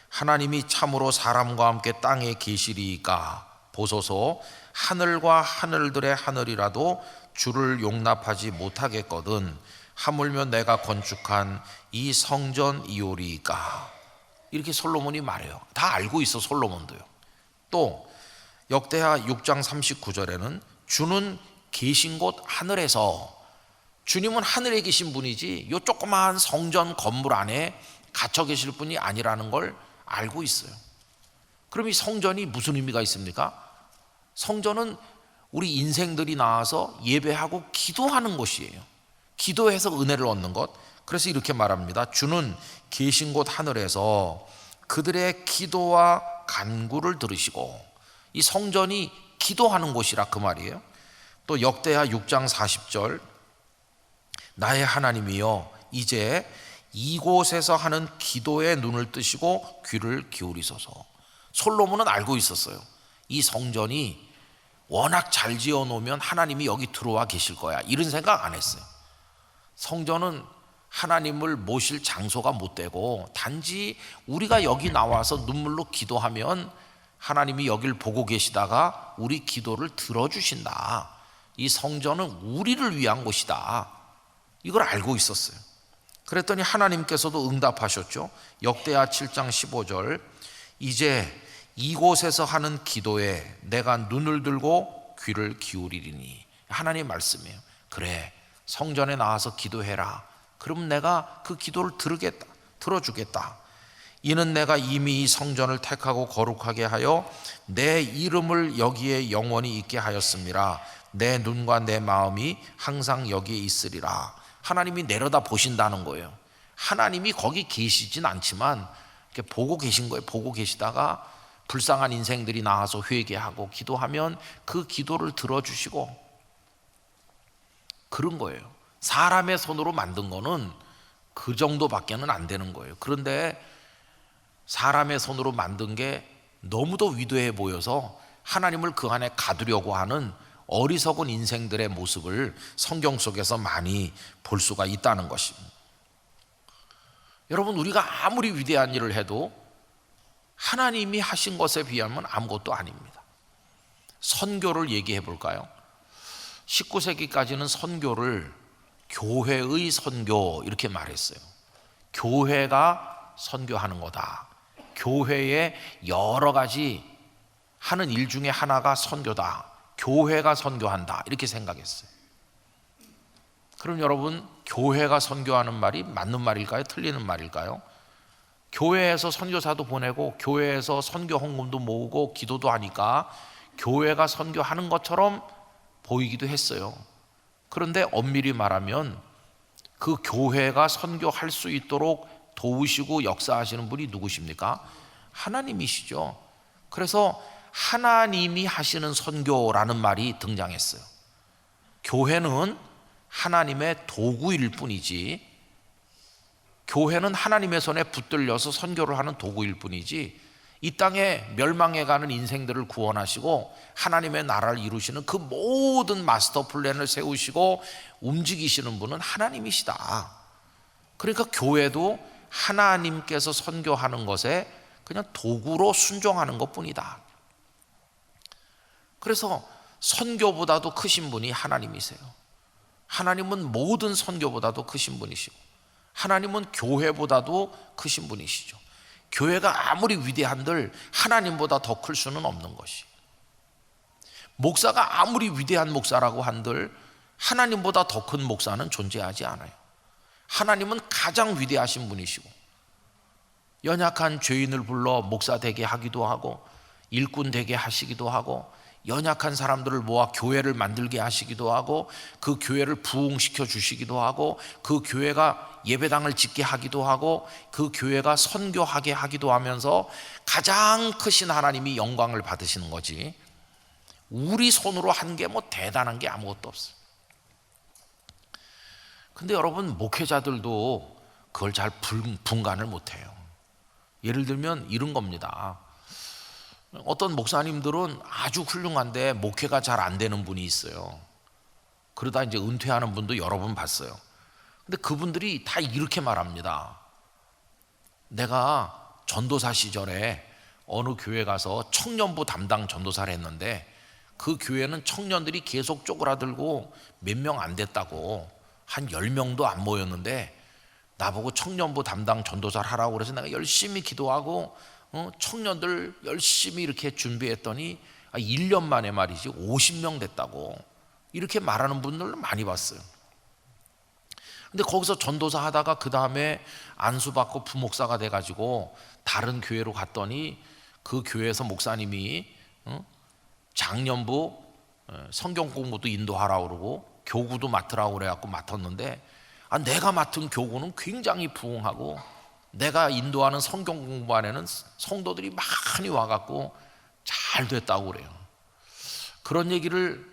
하나님이 참으로 사람과 함께 땅에 계시리이까 보소서, 하늘과 하늘들의 하늘이라도 주를 용납하지 못하겠거든 하물며 내가 건축한 이 성전이오리이까. 이렇게 솔로몬이 말해요. 다 알고 있어, 솔로몬도요. 또 역대하 6장 39절에는 주는 계신 곳 하늘에서, 주님은 하늘에 계신 분이지 이 조그마한 성전 건물 안에 갇혀 계실 분이 아니라는 걸 알고 있어요. 그럼 이 성전이 무슨 의미가 있습니까? 성전은 우리 인생들이 나와서 예배하고 기도하는 곳이에요. 기도해서 은혜를 얻는 것. 그래서 이렇게 말합니다. 주는 계신 곳 하늘에서 그들의 기도와 간구를 들으시고, 이 성전이 기도하는 곳이라 그 말이에요. 또 역대하 6장 40절, 나의 하나님이여 이제 이곳에서 하는 기도에 눈을 뜨시고 귀를 기울이소서. 솔로몬은 알고 있었어요. 이 성전이 워낙 잘 지어 놓으면 하나님이 여기 들어와 계실 거야, 이런 생각 안 했어요. 성전은 하나님을 모실 장소가 못 되고, 단지 우리가 여기 나와서 눈물로 기도하면 하나님이 여길 보고 계시다가 우리 기도를 들어주신다. 이 성전은 우리를 위한 곳이다, 이걸 알고 있었어요. 그랬더니 하나님께서도 응답하셨죠. 역대하 7장 15절, 이제 이곳에서 하는 기도에 내가 눈을 들고 귀를 기울이리니. 하나님 말씀이에요. 그래, 성전에 나와서 기도해라. 그럼 내가 그 기도를 들어주겠다. 이는 내가 이미 이 성전을 택하고 거룩하게 하여 내 이름을 여기에 영원히 있게 하였음이라. 내 눈과 내 마음이 항상 여기에 있으리라. 하나님이 내려다 보신다는 거예요. 하나님이 거기 계시진 않지만 이렇게 보고 계신 거예요. 보고 계시다가 불쌍한 인생들이 나와서 회개하고 기도하면 그 기도를 들어주시고, 그런 거예요. 사람의 손으로 만든 거는 그 정도밖에는 안 되는 거예요. 그런데 사람의 손으로 만든 게 너무도 위대해 보여서 하나님을 그 안에 가두려고 하는 어리석은 인생들의 모습을 성경 속에서 많이 볼 수가 있다는 것입니다. 여러분, 우리가 아무리 위대한 일을 해도 하나님이 하신 것에 비하면 아무것도 아닙니다. 선교를 얘기해 볼까요? 19세기까지는 선교를 교회의 선교 이렇게 말했어요. 교회가 선교하는 거다. 교회의 여러 가지 하는 일 중에 하나가 선교다. 교회가 선교한다, 이렇게 생각했어요. 그럼 여러분, 교회가 선교하는 말이 맞는 말일까요? 틀리는 말일까요? 교회에서 선교사도 보내고 교회에서 선교 헌금도 모으고 기도도 하니까 교회가 선교하는 것처럼 보이기도 했어요. 그런데 엄밀히 말하면 그 교회가 선교할 수 있도록 도우시고 역사하시는 분이 누구십니까? 하나님이시죠. 그래서 하나님이 하시는 선교라는 말이 등장했어요. 교회는 하나님의 도구일 뿐이지, 교회는 하나님의 손에 붙들려서 선교를 하는 도구일 뿐이지, 이 땅에 멸망해가는 인생들을 구원하시고 하나님의 나라를 이루시는 그 모든 마스터 플랜을 세우시고 움직이시는 분은 하나님이시다. 그러니까 교회도 하나님께서 선교하는 것에 그냥 도구로 순종하는 것뿐이다. 그래서 선교보다도 크신 분이 하나님이세요. 하나님은 모든 선교보다도 크신 분이시고, 하나님은 교회보다도 크신 분이시죠. 교회가 아무리 위대한들 하나님보다 더 클 수는 없는 것이, 목사가 아무리 위대한 목사라고 한들 하나님보다 더 큰 목사는 존재하지 않아요. 하나님은 가장 위대하신 분이시고, 연약한 죄인을 불러 목사 되게 하기도 하고 일꾼 되게 하시기도 하고, 연약한 사람들을 모아 교회를 만들게 하시기도 하고, 그 교회를 부흥시켜 주시기도 하고, 그 교회가 예배당을 짓게 하기도 하고, 그 교회가 선교하게 하기도 하면서 가장 크신 하나님이 영광을 받으시는 거지, 우리 손으로 한 게 뭐 대단한 게 아무것도 없어요. 근데 여러분, 목회자들도 그걸 잘 분간을 못해요. 예를 들면 이런 겁니다. 어떤 목사님들은 아주 훌륭한데 목회가 잘 안 되는 분이 있어요. 그러다 이제 은퇴하는 분도 여러 번 봤어요. 근데 그분들이 다 이렇게 말합니다. 내가 전도사 시절에 어느 교회 가서 청년부 담당 전도사를 했는데 그 교회는 청년들이 계속 쪼그라들고 몇 명 안 됐다고, 한 10명도 안 모였는데 나보고 청년부 담당 전도사를 하라고 그래서 내가 열심히 기도하고 청년들 열심히 이렇게 준비했더니 1년 만에 말이지 50명 됐다고, 이렇게 말하는 분들을 많이 봤어요. 근데 거기서 전도사 하다가 그 다음에 안수받고 부목사가 돼가지고 다른 교회로 갔더니 그 교회에서 목사님이 장년부 성경 공부도 인도하라고 그러고 교구도 맡으라고 그래갖고 맡았는데, 내가 맡은 교구는 굉장히 부흥하고 내가 인도하는 성경 공부반에는 성도들이 많이 와갖고 잘 됐다고 그래요. 그런 얘기를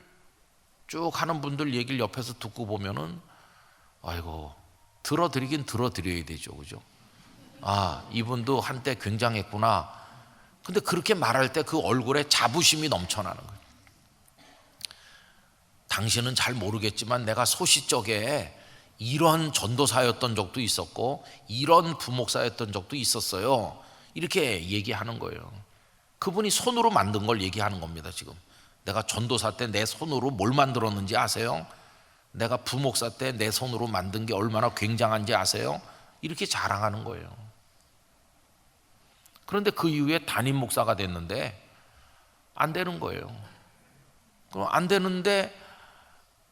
쭉 하는 분들 얘기를 옆에서 듣고 보면은 아이고, 들어드리긴 들어드려야 되죠, 그죠? 아, 이분도 한때 굉장했구나. 근데 그렇게 말할 때 그 얼굴에 자부심이 넘쳐나는 거예요. 당신은 잘 모르겠지만 내가 소시적에 이런 전도사였던 적도 있었고 이런 부목사였던 적도 있었어요. 이렇게 얘기하는 거예요. 그분이 손으로 만든 걸 얘기하는 겁니다. 지금 내가 전도사 때 내 손으로 뭘 만들었는지 아세요? 내가 부목사 때 내 손으로 만든 게 얼마나 굉장한지 아세요? 이렇게 자랑하는 거예요. 그런데 그 이후에 담임 목사가 됐는데 안 되는 거예요. 그럼 안 되는데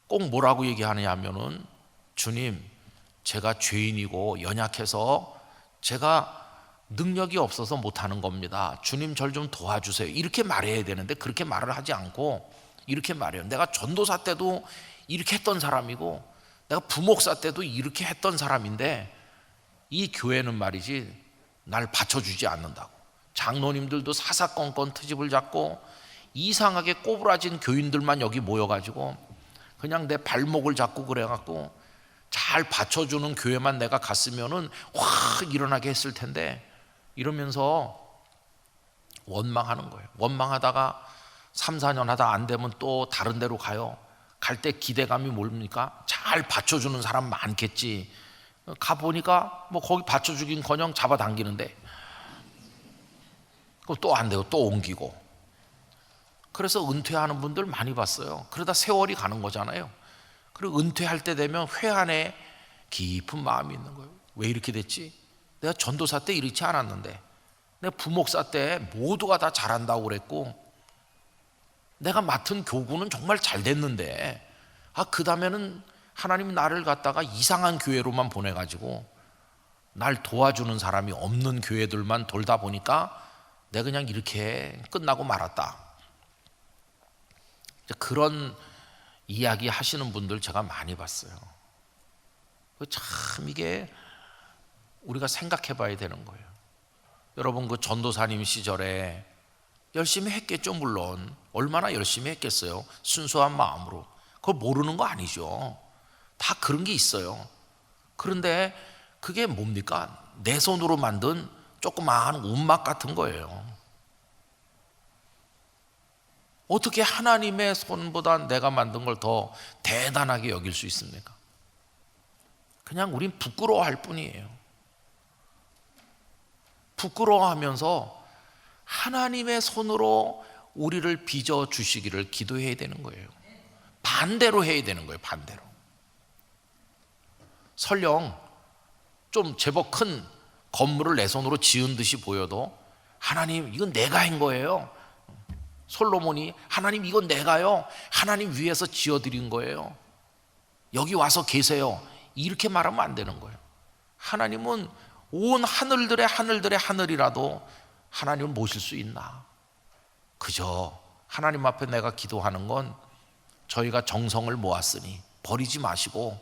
꼭 뭐라고 얘기하느냐 하면은, 주님, 제가 죄인이고 연약해서 제가 능력이 없어서 못하는 겁니다. 주님 절 좀 도와주세요. 이렇게 말해야 되는데 그렇게 말을 하지 않고 이렇게 말해요. 내가 전도사 때도 이렇게 했던 사람이고 내가 부목사 때도 이렇게 했던 사람인데 이 교회는 말이지 날 받쳐주지 않는다고. 장로님들도 사사건건 트집을 잡고 이상하게 꼬부라진 교인들만 여기 모여가지고 그냥 내 발목을 잡고 그래갖고 잘 받쳐주는 교회만 내가 갔으면은 확 일어나게 했을 텐데, 이러면서 원망하는 거예요. 원망하다가 3, 4년 하다 안 되면 또 다른 데로 가요. 갈 때 기대감이 뭡니까? 잘 받쳐주는 사람 많겠지. 가보니까 뭐 거기 받쳐주긴커녕 잡아당기는데 또 안 돼요. 또 옮기고. 그래서 은퇴하는 분들 많이 봤어요. 그러다 세월이 가는 거잖아요. 그리고 은퇴할 때 되면 회한에 깊은 마음이 있는 거예요. 왜 이렇게 됐지? 내가 전도사 때 이렇지 않았는데, 내가 부목사 때 모두가 다 잘한다고 그랬고 내가 맡은 교구는 정말 잘 됐는데, 그 다음에는 하나님이 나를 갖다가 이상한 교회로만 보내가지고 날 도와주는 사람이 없는 교회들만 돌다 보니까 내가 그냥 이렇게 끝나고 말았다. 그런 이야기 하시는 분들 제가 많이 봤어요. 참 이게 우리가 생각해 봐야 되는 거예요. 여러분, 그 전도사님 시절에 열심히 했겠죠. 물론 얼마나 열심히 했겠어요. 순수한 마음으로. 그걸 모르는 거 아니죠. 다 그런 게 있어요. 그런데 그게 뭡니까? 내 손으로 만든 조그마한 운막 같은 거예요. 어떻게 하나님의 손보다 내가 만든 걸 더 대단하게 여길 수 있습니까? 그냥 우린 부끄러워할 뿐이에요. 부끄러워하면서 하나님의 손으로 우리를 빚어 주시기를 기도해야 되는 거예요. 반대로 해야 되는 거예요. 반대로. 설령 좀 제법 큰 건물을 내 손으로 지은 듯이 보여도 하나님, 이건 내가 한 거예요. 솔로몬이 하나님, 이건 내가요, 하나님 위해서 지어드린 거예요. 여기 와서 계세요. 이렇게 말하면 안 되는 거예요. 하나님은 온 하늘들의 하늘들의 하늘이라도 하나님을 모실 수 있나? 그저 하나님 앞에 내가 기도하는 건, 저희가 정성을 모았으니 버리지 마시고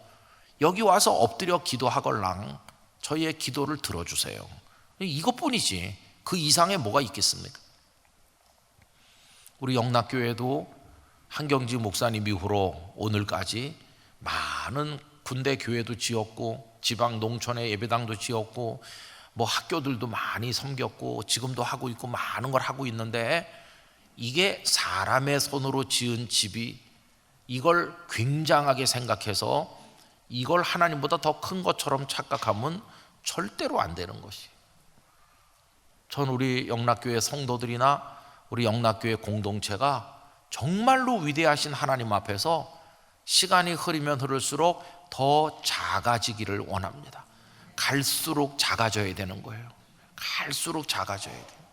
여기 와서 엎드려 기도하걸랑 저희의 기도를 들어주세요. 이것뿐이지 그 이상의 뭐가 있겠습니까? 우리 영락교회도 한경지 목사님 이후로 오늘까지 많은 군대 교회도 지었고 지방 농촌에 예배당도 지었고 뭐 학교들도 많이 섬겼고 지금도 하고 있고 많은 걸 하고 있는데, 이게 사람의 손으로 지은 집이 이걸 굉장하게 생각해서 이걸 하나님보다 더 큰 것처럼 착각하면 절대로 안 되는 것이. 전 우리 영락교회 성도들이나 우리 영락교회 공동체가 정말로 위대하신 하나님 앞에서 시간이 흐르면 흐를수록 더 작아지기를 원합니다. 갈수록 작아져야 되는 거예요. 갈수록 작아져야 돼요.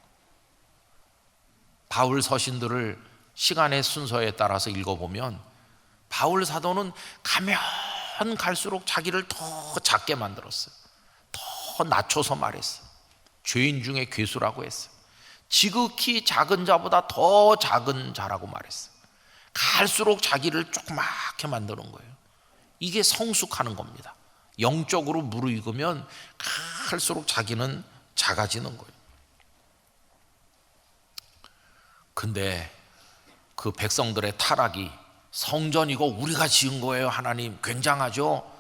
바울 서신들을 시간의 순서에 따라서 읽어보면 바울 사도는 가면 갈수록 자기를 더 작게 만들었어요. 더 낮춰서 말했어요. 죄인 중에 괴수라고 했어요. 지극히 작은 자보다 더 작은 자라고 말했어요. 갈수록 자기를 조그맣게 만드는 거예요. 이게 성숙하는 겁니다. 영적으로 무르익으면 갈수록 자기는 작아지는 거예요. 근데 그 백성들의 타락이 성전 이거 우리가 지은 거예요 하나님, 굉장하죠?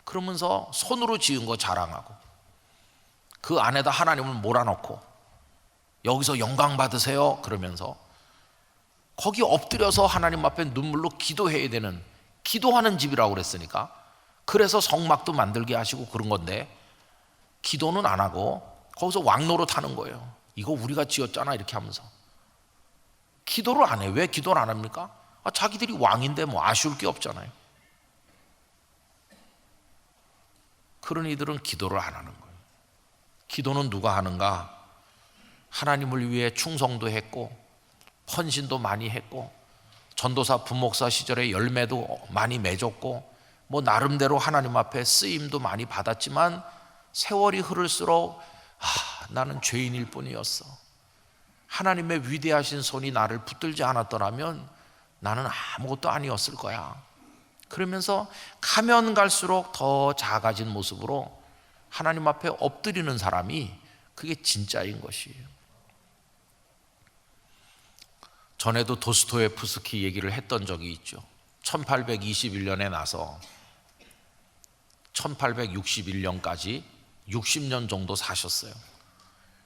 그러면서 손으로 지은 거 자랑하고 그 안에다 하나님을 몰아넣고 여기서 영광 받으세요 그러면서 거기 엎드려서 하나님 앞에 눈물로 기도해야 되는, 기도하는 집이라고 그랬으니까 그래서 성막도 만들게 하시고 그런 건데 기도는 안 하고 거기서 왕노릇 하는 거예요. 이거 우리가 지었잖아 이렇게 하면서 기도를 안 해요. 왜 기도를 안 합니까? 자기들이 왕인데 뭐 아쉬울 게 없잖아요. 그런 이들은 기도를 안 하는 거예요. 기도는 누가 하는가? 하나님을 위해 충성도 했고 헌신도 많이 했고 전도사 부목사 시절에 열매도 많이 맺었고 뭐 나름대로 하나님 앞에 쓰임도 많이 받았지만 세월이 흐를수록 나는 죄인일 뿐이었어. 하나님의 위대하신 손이 나를 붙들지 않았더라면 나는 아무것도 아니었을 거야. 그러면서 가면 갈수록 더 작아진 모습으로 하나님 앞에 엎드리는 사람이 그게 진짜인 것이에요. 전에도 도스토예프스키 얘기를 했던 적이 있죠. 1821년에 나서 1861년까지 60년 정도 사셨어요.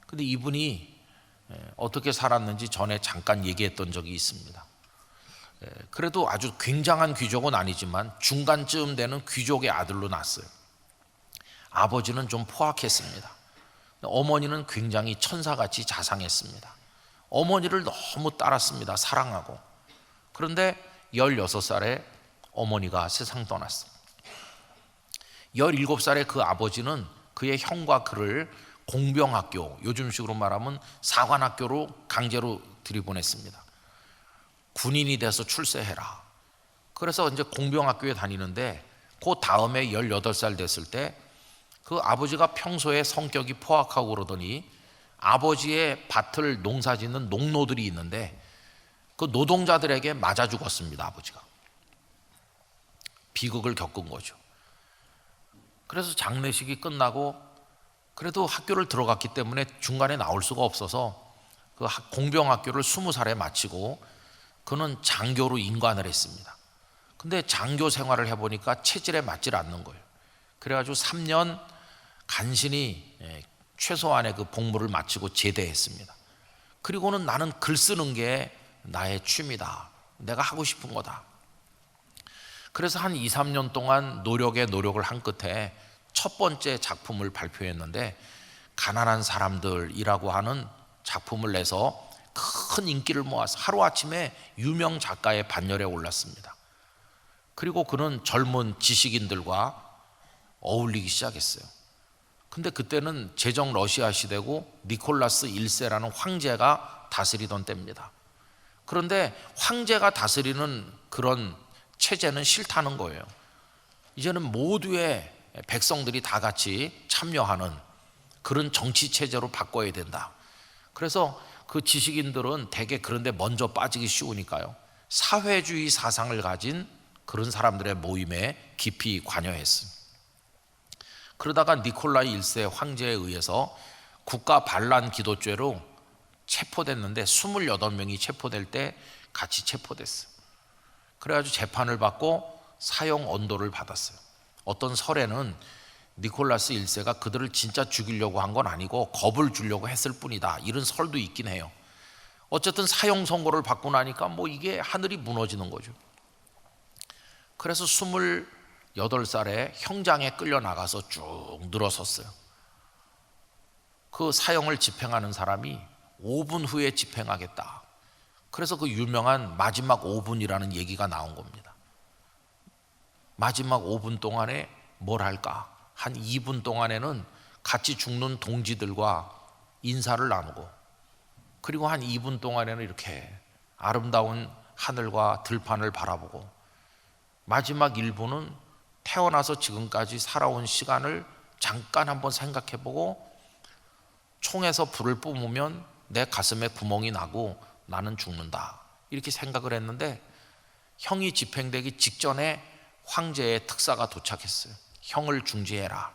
근데 이분이 어떻게 살았는지 전에 잠깐 얘기했던 적이 있습니다. 그래도 아주 굉장한 귀족은 아니지만 중간쯤 되는 귀족의 아들로 났어요. 아버지는 좀 포악했습니다. 어머니는 굉장히 천사같이 자상했습니다. 어머니를 너무 따랐습니다. 사랑하고. 그런데 16살에 어머니가 세상 떠났어요. 17살에 그 아버지는 그의 형과 그를 공병학교, 요즘식으로 말하면 사관학교로 강제로 들이보냈습니다. 군인이 돼서 출세해라. 그래서 이제 공병학교에 다니는데 그 다음에 18살 됐을 때 그 아버지가 평소에 성격이 포악하고 그러더니 아버지의 밭을 농사 짓는 농노들이 있는데 그 노동자들에게 맞아 죽었습니다. 아버지가 비극을 겪은 거죠. 그래서 장례식이 끝나고 그래도 학교를 들어갔기 때문에 중간에 나올 수가 없어서 그 공병학교를 20살에 마치고 그는 장교로 임관을 했습니다. 근데 장교 생활을 해보니까 체질에 맞질 않는 거예요. 그래가지고 3년 간신히 최소한의 그 복무를 마치고 제대했습니다. 그리고는 나는 글 쓰는 게 나의 취미다. 내가 하고 싶은 거다. 그래서 한 2, 3년 동안 노력을 한 끝에 첫 번째 작품을 발표했는데 가난한 사람들이라고 하는 작품을 내서 큰 인기를 모아서 하루아침에 유명 작가의 반열에 올랐습니다. 그리고 그는 젊은 지식인들과 어울리기 시작했어요. 근데 그때는 제정 러시아 시대고 니콜라스 1세라는 황제가 다스리던 때입니다. 그런데 황제가 다스리는 그런 체제는 싫다는 거예요. 이제는 모두의 백성들이 다 같이 참여하는 그런 정치 체제로 바꿔야 된다. 그래서 그 지식인들은 대개 그런데 먼저 빠지기 쉬우니까요. 사회주의 사상을 가진 그런 사람들의 모임에 깊이 관여했습니다. 그러다가 니콜라이 1세 황제에 의해서 국가 반란 기도죄로 체포됐는데 28명이 체포될 때 같이 체포됐어요. 그래가지고 재판을 받고 사형 언도를 받았어요. 어떤 설에는 니콜라스 1세가 그들을 진짜 죽이려고 한 건 아니고 겁을 주려고 했을 뿐이다. 이런 설도 있긴 해요. 어쨌든 사형 선고를 받고 나니까 뭐 이게 하늘이 무너지는 거죠. 그래서 28살에 형장에 끌려 나가서 쭉 늘어섰어요. 그 사형을 집행하는 사람이 5분 후에 집행하겠다. 그래서 그 유명한 마지막 5분이라는 얘기가 나온 겁니다. 마지막 5분 동안에 뭘 할까? 한 2분 동안에는 같이 죽는 동지들과 인사를 나누고, 그리고 한 2분 동안에는 이렇게 아름다운 하늘과 들판을 바라보고, 마지막 1분은 태어나서 지금까지 살아온 시간을 잠깐 한번 생각해보고 총에서 불을 뿜으면 내 가슴에 구멍이 나고 나는 죽는다, 이렇게 생각을 했는데 형이 집행되기 직전에 황제의 특사가 도착했어요. 형을 중지해라.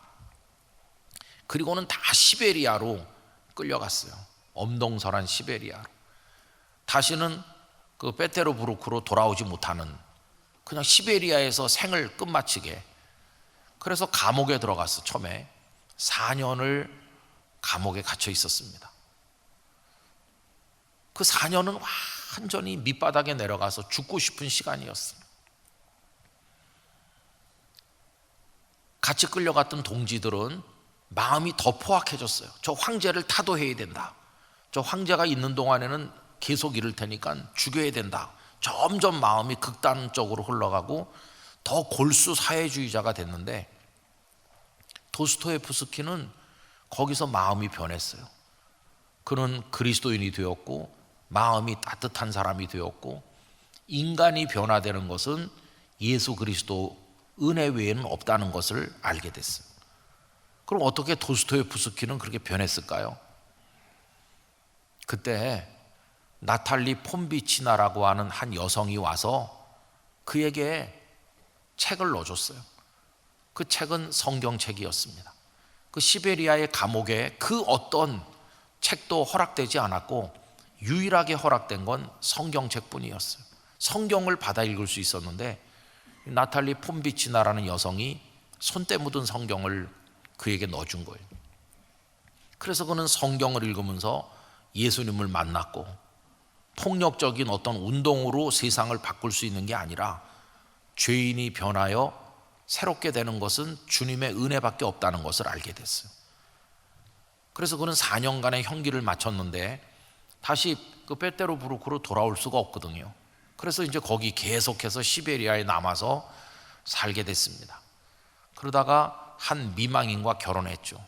그리고는 다 시베리아로 끌려갔어요. 엄동설한 시베리아로. 다시는 그 페테르부르크로 돌아오지 못하는, 그냥 시베리아에서 생을 끝마치게. 그래서 감옥에 들어갔어. 처음에 4년을 감옥에 갇혀 있었습니다. 그 4년은 완전히 밑바닥에 내려가서 죽고 싶은 시간이었어요. 같이 끌려갔던 동지들은 마음이 더 포악해졌어요. 저 황제를 타도해야 된다. 저 황제가 있는 동안에는 계속 이럴 테니까 죽여야 된다. 점점 마음이 극단적으로 흘러가고 더 골수 사회주의자가 됐는데, 도스토예프스키는 거기서 마음이 변했어요. 그는 그리스도인이 되었고 마음이 따뜻한 사람이 되었고, 인간이 변화되는 것은 예수 그리스도 은혜 외에는 없다는 것을 알게 됐어요. 그럼 어떻게 도스토예프스키는 그렇게 변했을까요? 그때 나탈리 폼비치나라고 하는 한 여성이 와서 그에게 책을 넣어줬어요. 그 책은 성경책이었습니다. 그 시베리아의 감옥에 그 어떤 책도 허락되지 않았고 유일하게 허락된 건 성경책뿐이었어요. 성경을 받아 읽을 수 있었는데, 나탈리 폼비치나라는 여성이 손때 묻은 성경을 그에게 넣어준 거예요. 그래서 그는 성경을 읽으면서 예수님을 만났고, 폭력적인 어떤 운동으로 세상을 바꿀 수 있는 게 아니라 죄인이 변하여 새롭게 되는 것은 주님의 은혜밖에 없다는 것을 알게 됐어요. 그래서 그는 4년간의 형기를 마쳤는데 다시 그 페테르부르크로 돌아올 수가 없거든요. 그래서 이제 거기 계속해서 시베리아에 남아서 살게 됐습니다. 그러다가 한 미망인과 결혼했죠.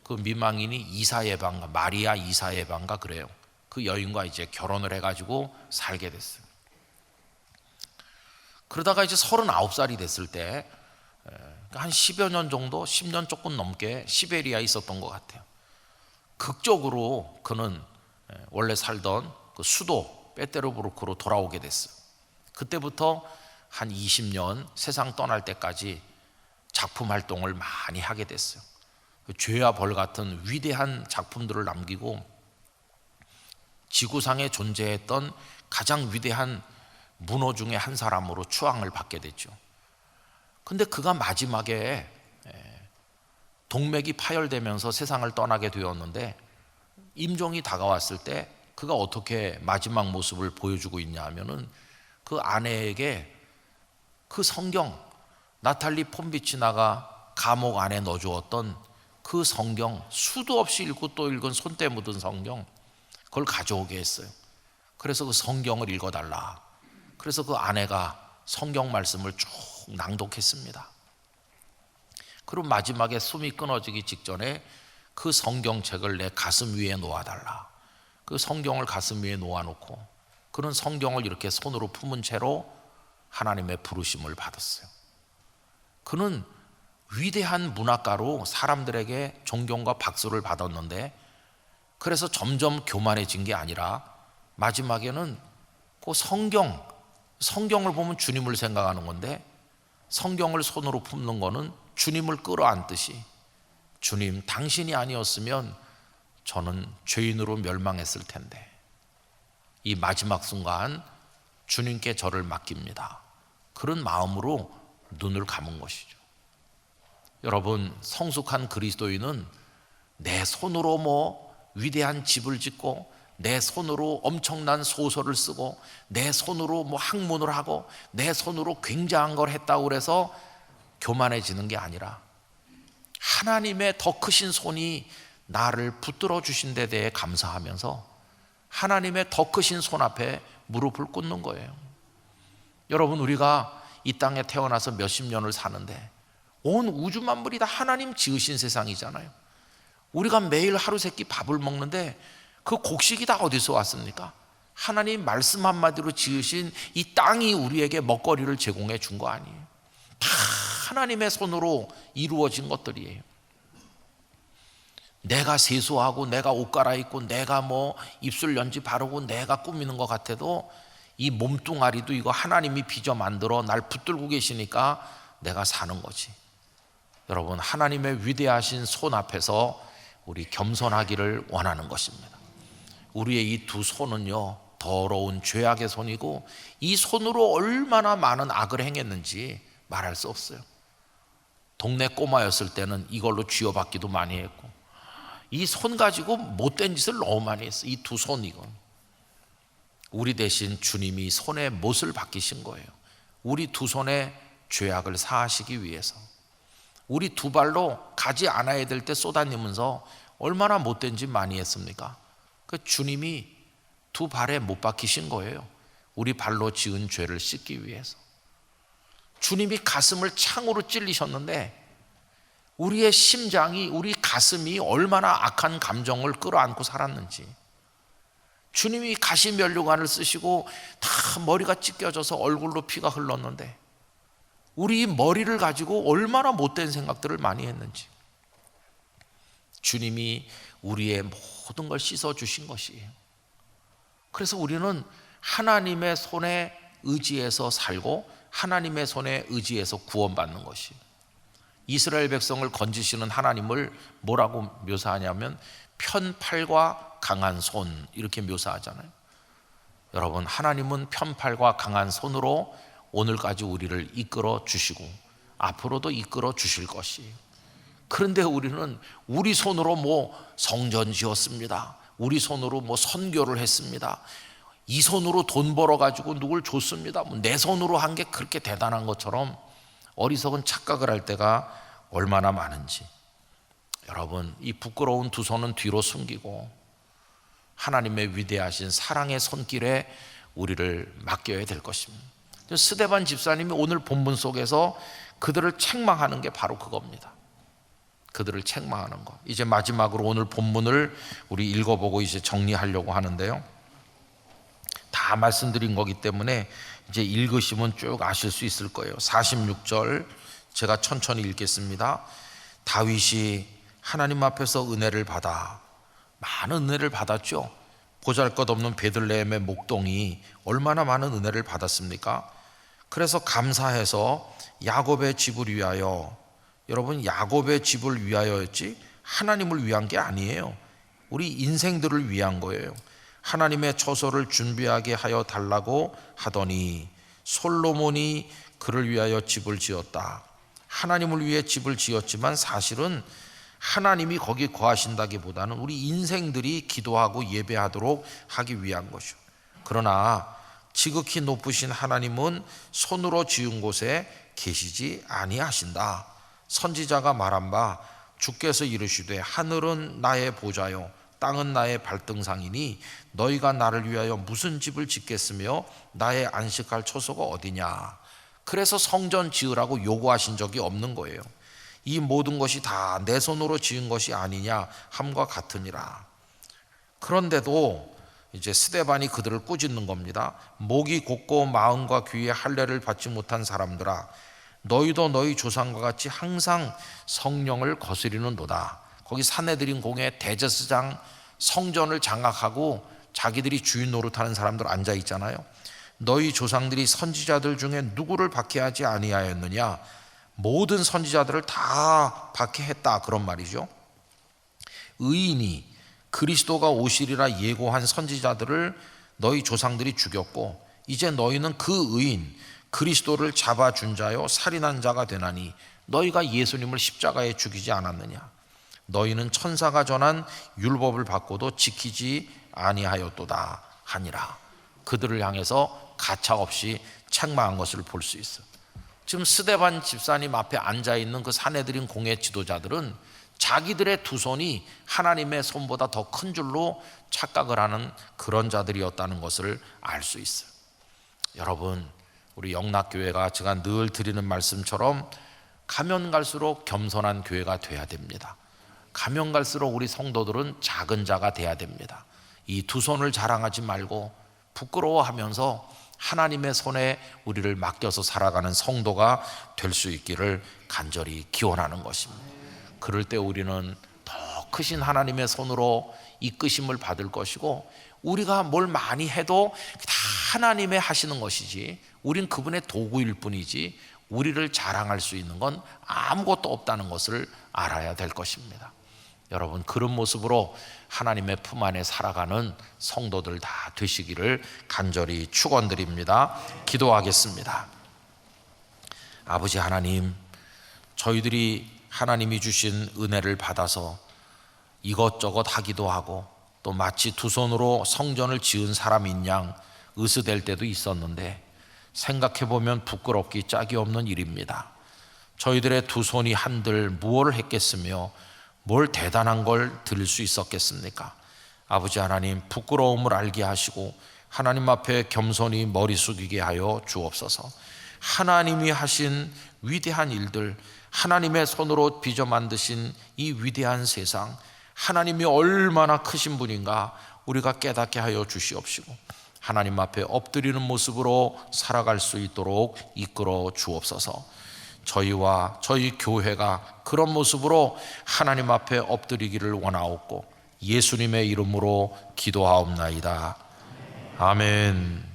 그 미망인이 이사예방가, 마리아 이사예방가 그래요. 그 여인과 이제 결혼을 해가지고 살게 됐어요. 그러다가 이제 39살이 됐을 때 한 10여 년 정도, 10년 조금 넘게 시베리아에 있었던 것 같아요. 극적으로 그는 원래 살던 그 수도 페테르부르크로 돌아오게 됐어요. 그때부터 한 20년 세상 떠날 때까지 작품 활동을 많이 하게 됐어요. 죄와 벌 같은 위대한 작품들을 남기고 지구상에 존재했던 가장 위대한 문호 중에 한 사람으로 추앙을 받게 됐죠. 근데 그가 마지막에 동맥이 파열되면서 세상을 떠나게 되었는데, 임종이 다가왔을 때 그가 어떻게 마지막 모습을 보여주고 있냐 하면은 그 아내에게 그 성경, 나탈리 폼비치나가 감옥 안에 넣어주었던 그 성경, 수도 없이 읽고 또 읽은 손때 묻은 성경, 그걸 가져오게 했어요. 그래서 그 성경을 읽어달라. 그래서 그 아내가 성경 말씀을 쭉 낭독했습니다. 그리고 마지막에 숨이 끊어지기 직전에 그 성경책을 내 가슴 위에 놓아달라. 그 성경을 가슴 위에 놓아놓고 그는 성경을 이렇게 손으로 품은 채로 하나님의 부르심을 받았어요. 그는 위대한 문학가로 사람들에게 존경과 박수를 받았는데, 그래서 점점 교만해진 게 아니라 마지막에는 그 성경을 보면 주님을 생각하는 건데, 성경을 손으로 품는 거는 주님을 끌어안듯이, 주님 당신이 아니었으면 저는 죄인으로 멸망했을 텐데 이 마지막 순간 주님께 저를 맡깁니다. 그런 마음으로 눈을 감은 것이죠. 여러분, 성숙한 그리스도인은 내 손으로 뭐 위대한 집을 짓고 내 손으로 엄청난 소설을 쓰고 내 손으로 뭐 학문을 하고 내 손으로 굉장한 걸 했다고 해서 교만해지는 게 아니라 하나님의 더 크신 손이 나를 붙들어 주신 데 대해 감사하면서 하나님의 더 크신 손 앞에 무릎을 꿇는 거예요. 여러분, 우리가 이 땅에 태어나서 몇십 년을 사는데 온 우주 만물이 다 하나님 지으신 세상이잖아요. 우리가 매일 하루 세끼 밥을 먹는데 그 곡식이 다 어디서 왔습니까? 하나님 말씀 한마디로 지으신 이 땅이 우리에게 먹거리를 제공해 준 거 아니에요. 다 하나님의 손으로 이루어진 것들이에요. 내가 세수하고 내가 옷 갈아입고 내가 뭐 입술 연지 바르고 내가 꾸미는 것 같아도 이 몸뚱아리도 이거 하나님이 빚어 만들어 날 붙들고 계시니까 내가 사는 거지. 여러분, 하나님의 위대하신 손 앞에서 우리 겸손하기를 원하는 것입니다. 우리의 이 두 손은요, 더러운 죄악의 손이고 이 손으로 얼마나 많은 악을 행했는지 말할 수 없어요. 동네 꼬마였을 때는 이걸로 쥐어받기도 많이 했고, 이 손 가지고 못된 짓을 너무 많이 했어요. 이 두 손, 이건 우리 대신 주님이 손에 못을 박히신 거예요. 우리 두 손에 죄악을 사하시기 위해서. 우리 두 발로 가지 않아야 될 때 쏟아내면서 얼마나 못된 짓 많이 했습니까? 그 주님이 두 발에 못 박히신 거예요. 우리 발로 지은 죄를 씻기 위해서. 주님이 가슴을 창으로 찔리셨는데 우리의 심장이, 우리 가슴이 얼마나 악한 감정을 끌어안고 살았는지. 주님이 가시면류관을 쓰시고 다 머리가 찢겨져서 얼굴로 피가 흘렀는데 우리 머리를 가지고 얼마나 못된 생각들을 많이 했는지. 주님이 우리의 모든 걸 씻어주신 것이에요. 그래서 우리는 하나님의 손에 의지해서 살고 하나님의 손에 의지해서 구원받는 것이에요. 이스라엘 백성을 건지시는 하나님을 뭐라고 묘사하냐면 편팔과 강한 손, 이렇게 묘사하잖아요. 여러분, 하나님은 편팔과 강한 손으로 오늘까지 우리를 이끌어 주시고 앞으로도 이끌어 주실 것이에요. 그런데 우리는 우리 손으로 뭐 성전 지었습니다, 우리 손으로 뭐 선교를 했습니다, 이 손으로 돈 벌어 가지고 누굴 줬습니다, 내 손으로 한 게 그렇게 대단한 것처럼 어리석은 착각을 할 때가 얼마나 많은지. 여러분, 이 부끄러운 두 손은 뒤로 숨기고 하나님의 위대하신 사랑의 손길에 우리를 맡겨야 될 것입니다. 스데반 집사님이 오늘 본문 속에서 그들을 책망하는 게 바로 그겁니다. 그들을 책망하는 것. 이제 마지막으로 오늘 본문을 우리 읽어보고 이제 정리하려고 하는데요, 다 말씀드린 거기 때문에 이제 읽으시면 쭉 아실 수 있을 거예요. 46절 제가 천천히 읽겠습니다. 다윗이 하나님 앞에서 은혜를 받아, 많은 은혜를 받았죠. 보잘것없는 베들레헴의 목동이 얼마나 많은 은혜를 받았습니까? 그래서 감사해서 야곱의 집을 위하여, 여러분, 야곱의 집을 위하여였지 하나님을 위한 게 아니에요. 우리 인생들을 위한 거예요. 하나님의 처소를 준비하게 하여 달라고 하더니 솔로몬이 그를 위하여 집을 지었다. 하나님을 위해 집을 지었지만 사실은 하나님이 거기 거하신다기보다는 우리 인생들이 기도하고 예배하도록 하기 위한 것이요. 그러나 지극히 높으신 하나님은 손으로 지은 곳에 계시지 아니하신다. 선지자가 말한 바 주께서 이르시되 하늘은 나의 보좌요 땅은 나의 발등상이니 너희가 나를 위하여 무슨 집을 짓겠으며 나의 안식할 처소가 어디냐. 그래서 성전 지으라고 요구하신 적이 없는 거예요. 이 모든 것이 다 내 손으로 지은 것이 아니냐 함과 같으니라. 그런데도 이제 스데반이 그들을 꾸짖는 겁니다. 목이 곧고 마음과 귀에 할례를 받지 못한 사람들아, 너희도 너희 조상과 같이 항상 성령을 거스리는도다. 거기 사내들인 공회 대제사장 성전을 장악하고 자기들이 주인 노릇하는 사람들 앉아 있잖아요. 너희 조상들이 선지자들 중에 누구를 박해하지 아니하였느냐. 모든 선지자들을 다 박해했다, 그런 말이죠. 의인이 그리스도가 오시리라 예고한 선지자들을 너희 조상들이 죽였고 이제 너희는 그 의인 그리스도를 잡아준 자요 살인한 자가 되나니 너희가 예수님을 십자가에 죽이지 않았느냐. 너희는 천사가 전한 율법을 받고도 지키지 아니하였도다 하니라. 그들을 향해서 가차없이 책망한 것을 볼 수 있어요. 지금 스데반 집사님 앞에 앉아있는 그 사내들인 공회 지도자들은 자기들의 두 손이 하나님의 손보다 더 큰 줄로 착각을 하는 그런 자들이었다는 것을 알 수 있어요. 여러분, 우리 영락교회가 제가 늘 드리는 말씀처럼 가면 갈수록 겸손한 교회가 돼야 됩니다. 가면 갈수록 우리 성도들은 작은 자가 돼야 됩니다. 이 두 손을 자랑하지 말고 부끄러워하면서 하나님의 손에 우리를 맡겨서 살아가는 성도가 될 수 있기를 간절히 기원하는 것입니다. 그럴 때 우리는 더 크신 하나님의 손으로 이끄심을 받을 것이고, 우리가 뭘 많이 해도 다 하나님의 하시는 것이지 우린 그분의 도구일 뿐이지 우리를 자랑할 수 있는 건 아무것도 없다는 것을 알아야 될 것입니다. 여러분, 그런 모습으로 하나님의 품 안에 살아가는 성도들 다 되시기를 간절히 축원드립니다. 기도하겠습니다. 아버지 하나님, 저희들이 하나님이 주신 은혜를 받아서 이것저것 하기도 하고 또 마치 두 손으로 성전을 지은 사람인 양 으스댈 때도 있었는데 생각해보면 부끄럽기 짝이 없는 일입니다. 저희들의 두 손이 한들 무엇을 했겠으며 뭘 대단한 걸 드릴 수 있었겠습니까? 아버지 하나님, 부끄러움을 알게 하시고 하나님 앞에 겸손히 머리 숙이게 하여 주옵소서. 하나님이 하신 위대한 일들, 하나님의 손으로 빚어 만드신 이 위대한 세상, 하나님이 얼마나 크신 분인가 우리가 깨닫게 하여 주시옵시고 하나님 앞에 엎드리는 모습으로 살아갈 수 있도록 이끌어 주옵소서. 저희와 저희 교회가 그런 모습으로 하나님 앞에 엎드리기를 원하옵고 예수님의 이름으로 기도하옵나이다. 아멘.